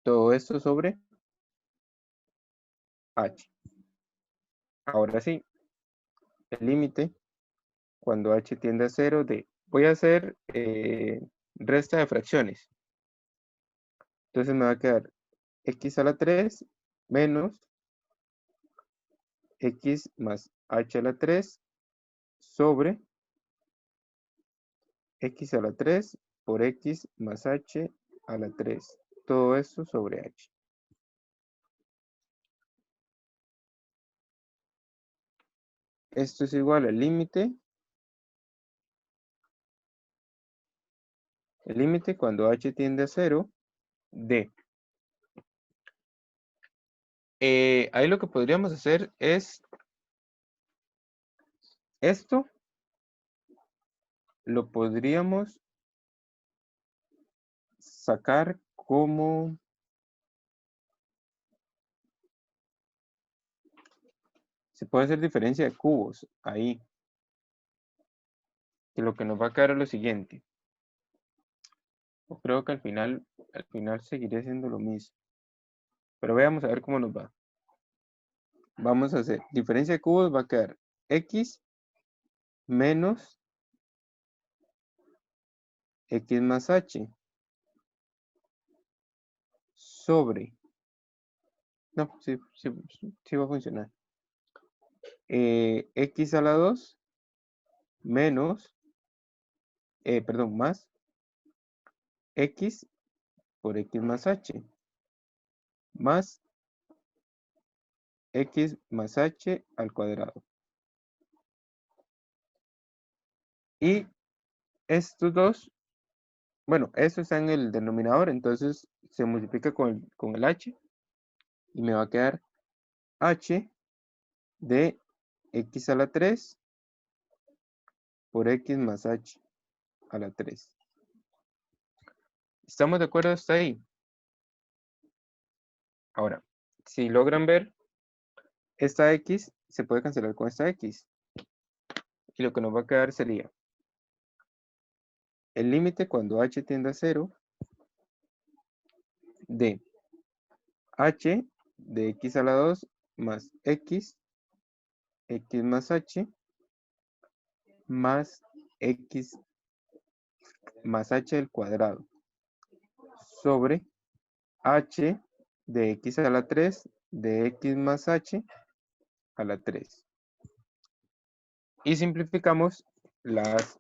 Todo esto sobre h. Ahora sí, el límite cuando h tiende a 0 de, voy a hacer resta de fracciones. Entonces me va a quedar x a la 3 menos x más h a la 3 sobre x a la 3 por x más h a la 3. Todo esto sobre h. Esto es igual al límite. El límite cuando h tiende a 0 de. Ahí lo que podríamos hacer es esto. Lo podríamos sacar como. Se puede hacer diferencia de cubos ahí. Que lo que nos va a quedar es lo siguiente. Yo creo que al final seguiré haciendo lo mismo. Pero veamos a ver cómo nos va. Vamos a hacer diferencia de cubos, va a quedar x menos x más h sobre. No, sí va a funcionar. X a la 2 menos, perdón, más x por x más h más x más h al cuadrado. Y estos dos, bueno, esto está en el denominador, entonces se multiplica con el h y me va a quedar h de x a la 3 por x más h. a la 3. ¿Estamos de acuerdo hasta ahí? Ahora, si logran ver, esta X se puede cancelar con esta X. Y lo que nos va a quedar sería el límite cuando h tiende a 0 de h de x a la 2 más x más h más x más h al cuadrado sobre h de x a la 3 de x más h a la 3. Y simplificamos las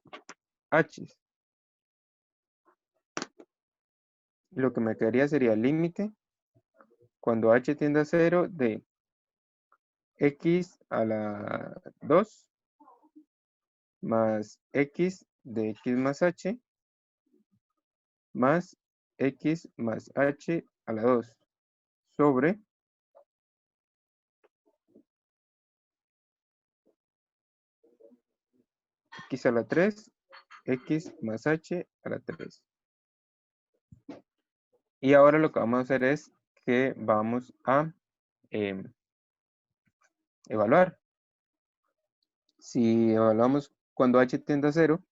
h. Lo que me quedaría sería el límite cuando h tiende a 0 de x a la 2 más x de x más h más x más h a la 2 sobre x a la 3, x más h a la 3. Y ahora lo que vamos a hacer es que vamos a evaluar. Si evaluamos cuando h tiende a 0,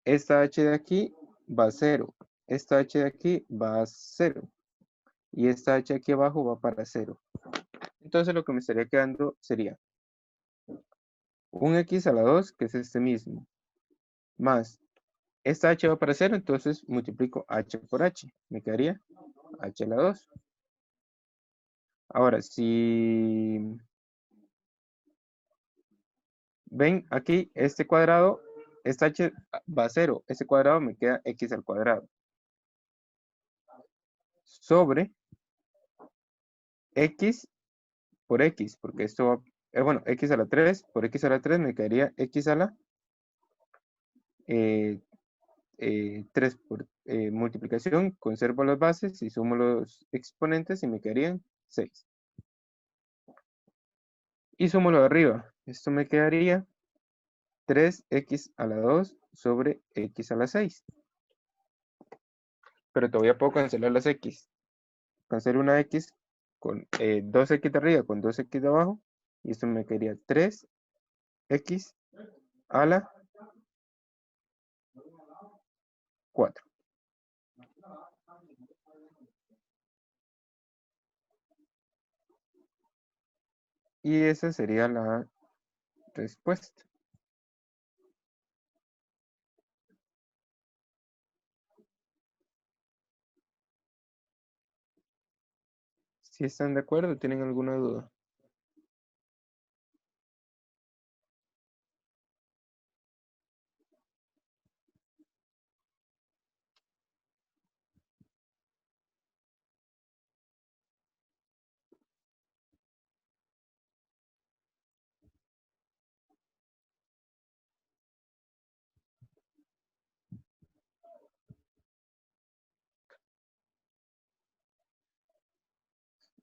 esta h de aquí va a 0, esta h de aquí va a 0 y esta h aquí abajo va para 0. Entonces lo que me estaría quedando sería un x a la 2, que es este mismo, más esta h va para 0, entonces multiplico h por h, me quedaría h a la 2. Ahora, si ven aquí, este cuadrado, esta h va a 0, este cuadrado me queda x al cuadrado. Sobre x por x, porque esto va, bueno, x a la 3 por x a la 3 me quedaría x a la 3 por multiplicación, conservo las bases y sumo los exponentes y me quedarían 6. Y sumo lo de arriba, esto me quedaría 3x a la 2 sobre x a la 6. Pero todavía puedo cancelar las x. Cancelo una x con 2x de arriba con 2x de abajo. Y esto me quedaría 3x a la 4. Y esa sería la respuesta. Si están de acuerdo, ¿tienen alguna duda?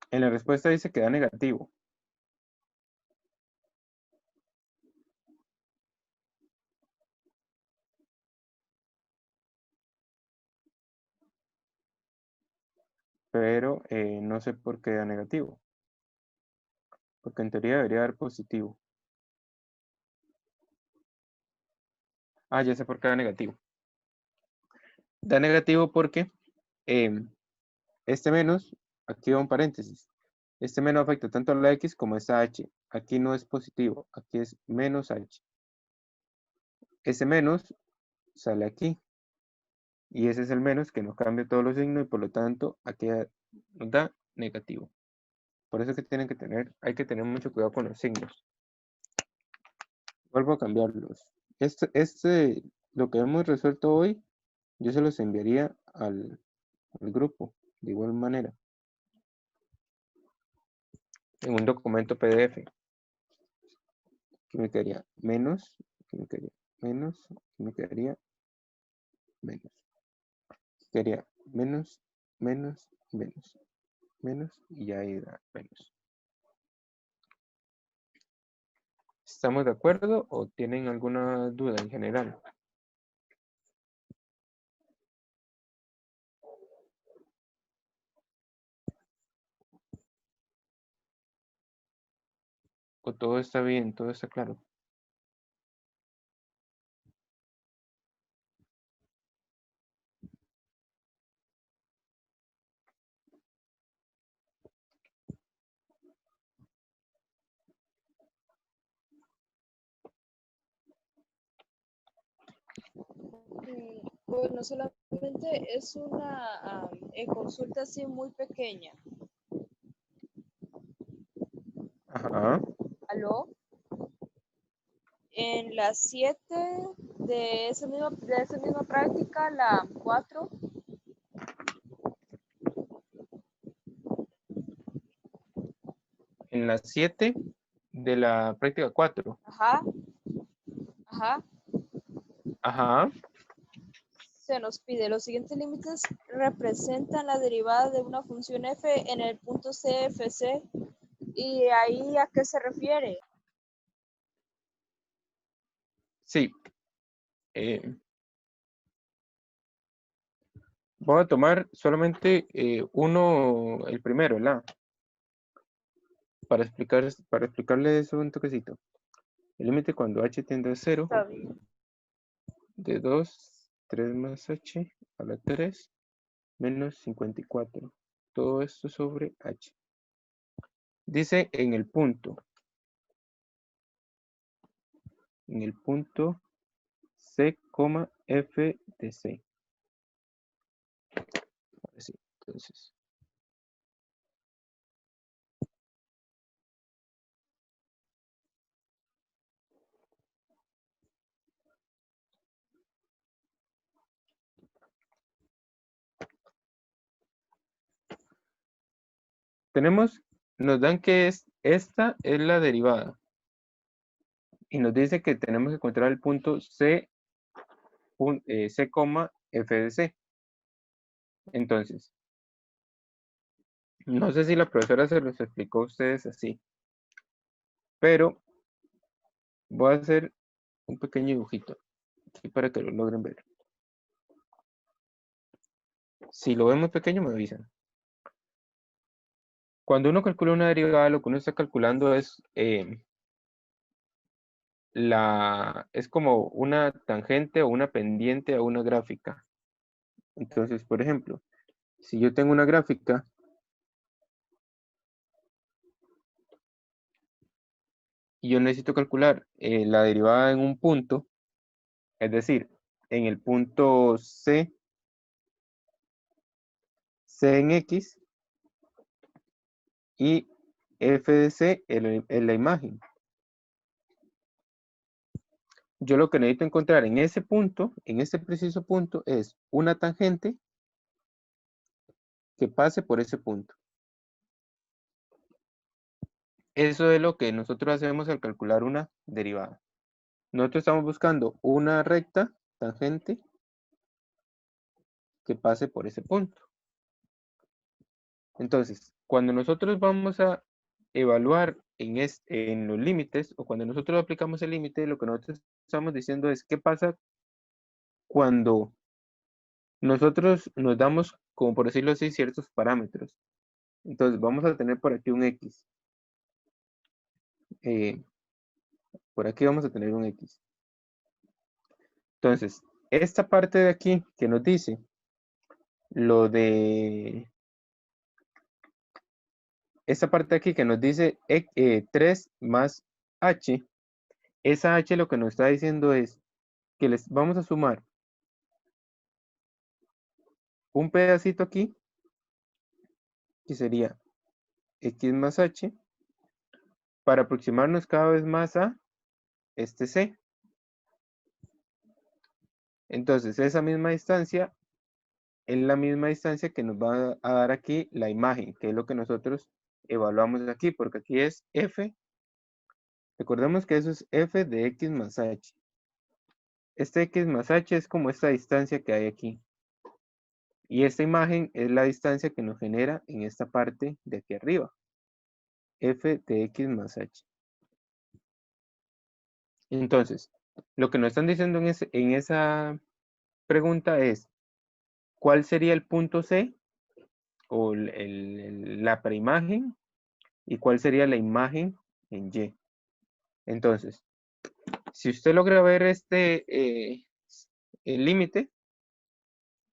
En la respuesta dice que da negativo. Pero no sé por qué da negativo. Porque en teoría debería dar positivo. Ah, ya sé por qué da negativo. Da negativo porque este menos, aquí va un paréntesis. Este menos afecta tanto a la x como a esta h. Aquí no es positivo, aquí es menos h. Ese menos sale aquí. Y ese es el menos que nos cambia todos los signos y por lo tanto aquí nos da negativo. Por eso que tienen que tener, hay que tener mucho cuidado con los signos. Vuelvo a cambiarlos. Lo que hemos resuelto hoy, yo se los enviaría al grupo, de igual manera, en un documento PDF. Que me quedaría menos, que me quedaría menos, que me quedaría menos. Quedaría menos, menos, menos, menos, y ya era menos. ¿Estamos de acuerdo o tienen alguna duda en general? ¿O todo está bien? ¿Todo está claro? Bueno, solamente es una consulta así muy pequeña. Ajá. ¿Aló? En la 7 de esa misma práctica, la 4. En las 7 de la práctica 4. Ajá, ajá, Ajá. se nos pide los siguientes límites representan la derivada de una función f en el punto CFC. ¿Y ahí a qué se refiere? Sí. Voy a tomar solamente uno, el primero, ¿verdad? Para explicarle eso un toquecito. El límite cuando h tiende a 0 Está bien. de 2, 3 más h a la 3 menos 54. Todo esto sobre h. Dice en el punto C, f de c. Ahora sí, entonces. Nos dan que esta es la derivada. Y nos dice que tenemos que encontrar el punto C, C, f de c. Entonces, no sé si la profesora se los explicó a ustedes así, pero voy a hacer un pequeño dibujito aquí para que lo logren ver. Si lo vemos pequeño, me avisan. Cuando uno calcula una derivada, lo que uno está calculando es es como una tangente o una pendiente a una gráfica. Entonces, por ejemplo, si yo tengo una gráfica y yo necesito calcular la derivada en un punto, es decir, en el punto C en X y f de C en la imagen. Yo lo que necesito encontrar en ese punto, en ese preciso punto, es una tangente que pase por ese punto. Eso es lo que nosotros hacemos al calcular una derivada. Nosotros estamos buscando una recta tangente que pase por ese punto. Entonces, cuando nosotros vamos a evaluar en los límites, o cuando nosotros aplicamos el límite, lo que nosotros estamos diciendo es qué pasa cuando nosotros nos damos, como por decirlo así, ciertos parámetros. Entonces, vamos a tener por aquí un X. Por aquí vamos a tener un X. Entonces, esta parte de aquí que nos dice lo de... Esta parte de aquí que nos dice 3 más h, esa h lo que nos está diciendo es que les vamos a sumar un pedacito aquí, que sería x más h, para aproximarnos cada vez más a este c. Entonces, esa misma distancia es la misma distancia que nos va a dar aquí la imagen, que es lo que nosotros evaluamos aquí, porque aquí es f. Recordemos que eso es f de x más h. Este x más h es como esta distancia que hay aquí. Y esta imagen es la distancia que nos genera en esta parte de aquí arriba. F de x más h. Entonces, lo que nos están diciendo en esa pregunta es, ¿cuál sería el punto C o la preimagen? ¿Y cuál sería la imagen en Y? Entonces, si usted logra ver el límite,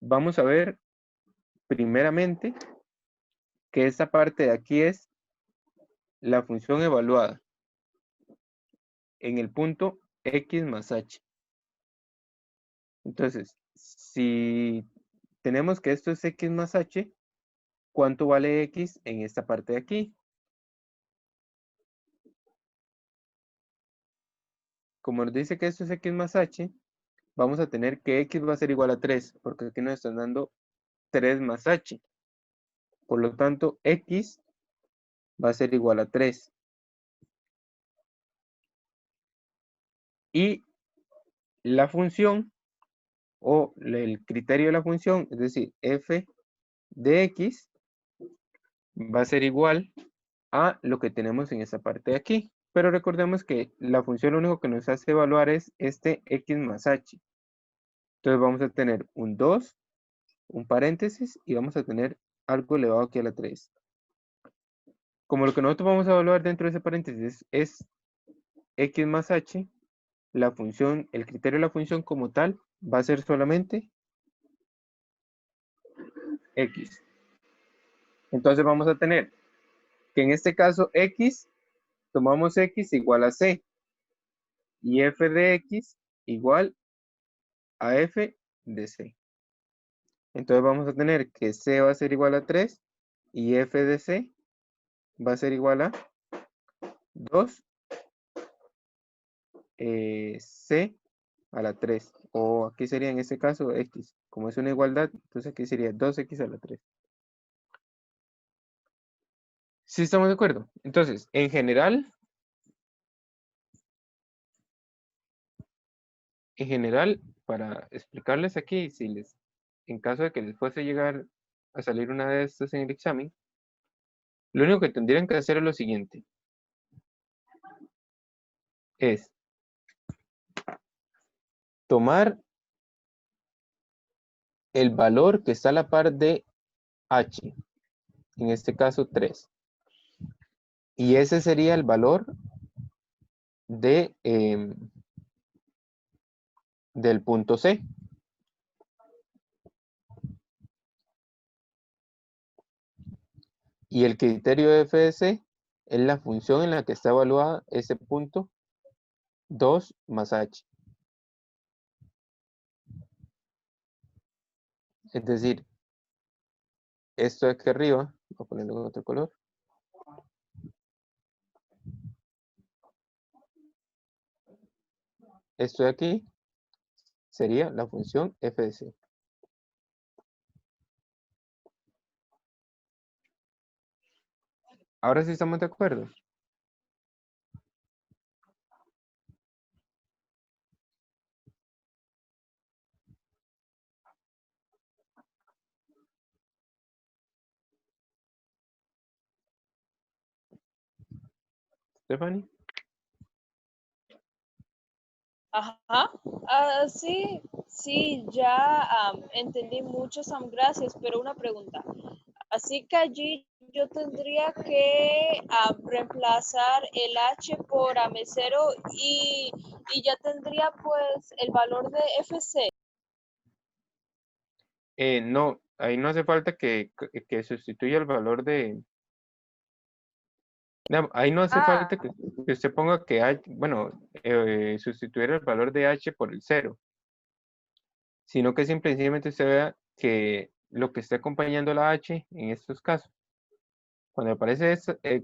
vamos a ver primeramente que esta parte de aquí es la función evaluada en el punto x más h. Entonces, si tenemos que esto es x más h, ¿cuánto vale x en esta parte de aquí? Como nos dice que esto es x más h, vamos a tener que x va a ser igual a 3, porque aquí nos están dando 3 más h. Por lo tanto, x va a ser igual a 3. Y la función, o el criterio de la función, es decir, f de x, va a ser igual a lo que tenemos en esta parte de aquí. Pero recordemos que la función lo único que nos hace evaluar es este x más h. Entonces vamos a tener un 2, un paréntesis, y vamos a tener algo elevado aquí a la 3. Como lo que nosotros vamos a evaluar dentro de ese paréntesis es x más h, la función, el criterio de la función como tal va a ser solamente x. Entonces vamos a tener que en este caso x, tomamos x igual a c, y f de x igual a f de c. Entonces vamos a tener que c va a ser igual a 3 y f de c va a ser igual a 2 c a la 3. O aquí sería en este caso x. Como es una igualdad, entonces aquí sería 2x a la 3. ¿Sí estamos de acuerdo? Entonces, en general, para explicarles aquí, en caso de que les fuese a llegar a salir una de estas en el examen, lo único que tendrían que hacer es lo siguiente. Es tomar el valor que está a la par de h, en este caso 3. Y ese sería el valor de, del punto C. Y el criterio de f de c es la función en la que está evaluada ese punto 2 más h. Es decir, esto de aquí arriba, voy a ponerlo en otro color. Esto de aquí sería la función f de c. Ahora sí estamos de acuerdo. Stephanie. Ajá. Sí, sí, ya entendí mucho, Sam, gracias, pero una pregunta. Así que allí yo tendría que reemplazar el H por AM0 y ya tendría pues el valor de FC. No, ahí no hace falta que sustituya el valor de... No, ahí no hace Ah, falta que usted ponga que h, bueno, sustituir el valor de h por el 0, sino que simplemente usted vea que lo que está acompañando la h en estos casos, cuando aparece,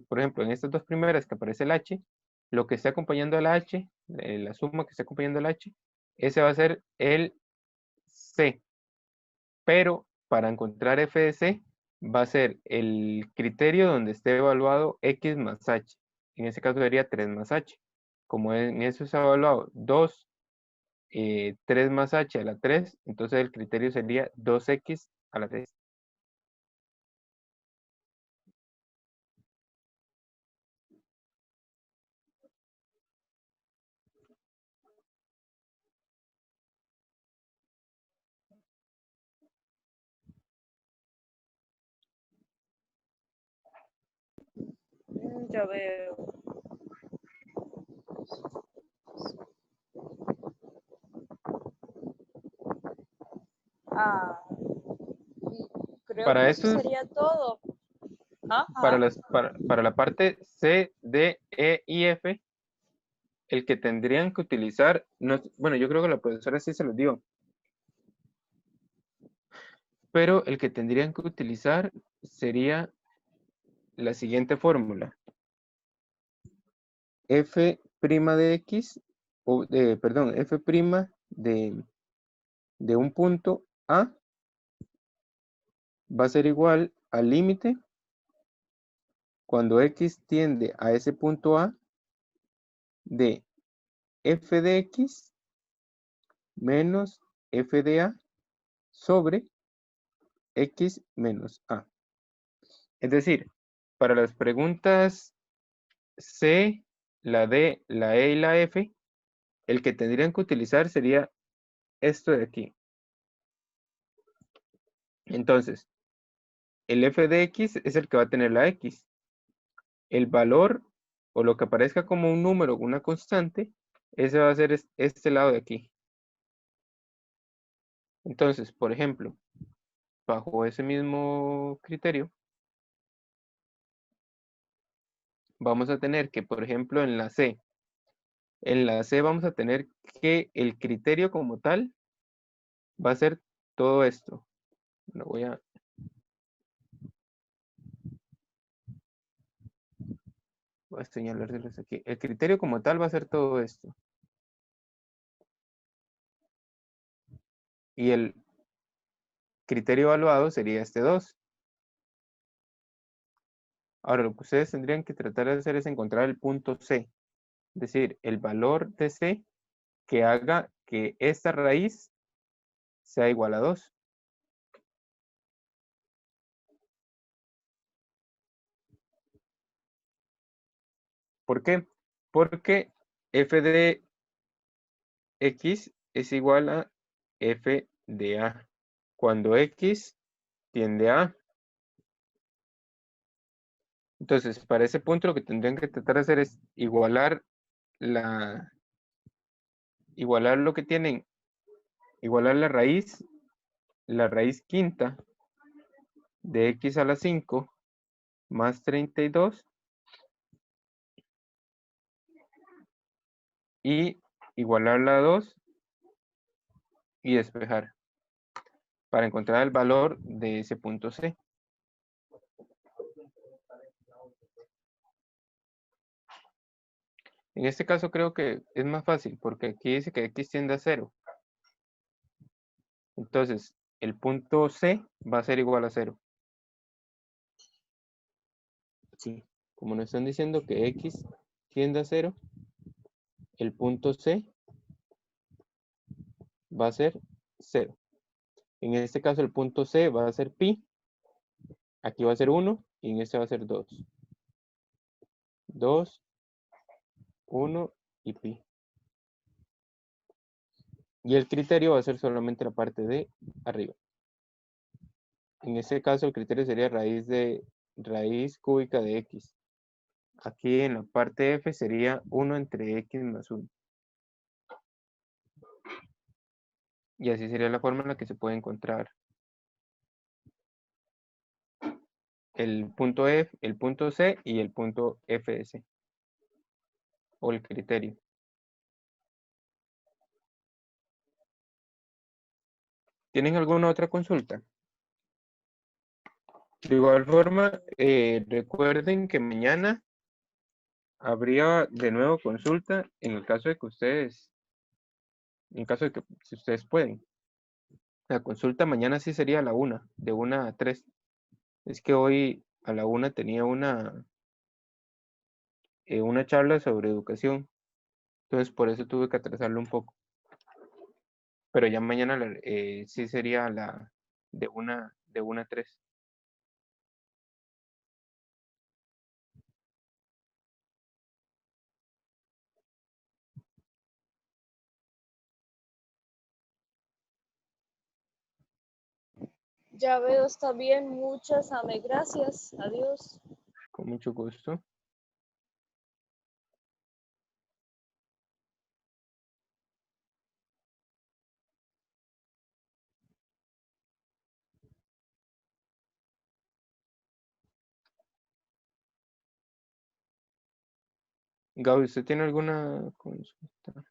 por ejemplo, en estas dos primeras que aparece el h, lo que está acompañando a la h, la suma que está acompañando al h, ese va a ser el c. Pero para encontrar f de c va a ser el criterio donde esté evaluado x más h. En ese caso sería 3 más h. Como en eso se ha evaluado 2, 3 más h a la 3, entonces el criterio sería 2x a la 3. ya veo. Ah, creo Para que eso estos, sería todo. para, Ajá. para la parte C, D, E y F, el que tendrían que utilizar, no, bueno, yo creo que la profesora sí se los dio, pero el que tendrían que utilizar sería la siguiente fórmula. F' de X, o perdón, F' de un punto A va a ser igual al límite cuando X tiende a ese punto A de F de X menos F de A sobre X menos A. Es decir, para las preguntas C, la D, la E y la F, el que tendrían que utilizar sería esto de aquí. Entonces, el F de X es el que va a tener la X. El valor o lo que aparezca como un número, una constante, ese va a ser este lado de aquí. Entonces, por ejemplo, bajo ese mismo criterio, vamos a tener que, por ejemplo, en la C vamos a tener que el criterio como tal va a ser todo esto. Lo voy a señalárselos aquí. El criterio como tal va a ser todo esto. Y el criterio evaluado sería este 2. Ahora, lo que ustedes tendrían que tratar de hacer es encontrar el punto C. Es decir, el valor de C que haga que esta raíz sea igual a 2. ¿Por qué? Porque f de x es igual a f de a. Cuando x tiende a A. Entonces, para ese punto lo que tendrían que tratar de hacer es igualar lo que tienen, igualar la raíz quinta de x a la 5 más 32 y igualarla a 2 y despejar para encontrar el valor de ese punto C. En este caso creo que es más fácil porque aquí dice que x tiende a 0. Entonces, el punto C va a ser igual a 0. Sí, como nos están diciendo que x tiende a 0, el punto C va a ser 0. En este caso el punto C va a ser pi, aquí va a ser 1 y en este va a ser 2. 2, 1 y pi. Y el criterio va a ser solamente la parte de arriba. En este caso el criterio sería raíz cúbica de x. Aquí en la parte f sería 1 entre x más 1. Y así sería la forma en la que se puede encontrar el punto F, el punto C y el punto FS. O el criterio. ¿Tienen alguna otra consulta? De igual forma, recuerden que mañana habría de nuevo consulta en el caso de que si ustedes pueden. La consulta mañana sí sería a la 1, de 1 a 3. Es que hoy a la 1 tenía una charla sobre educación. Entonces por eso tuve que atrasarlo un poco. Pero ya mañana sí sería de 1 a 3. Ya veo, está bien. Muchas, gracias. Adiós. Con mucho gusto. Gaby, ¿usted tiene alguna consulta?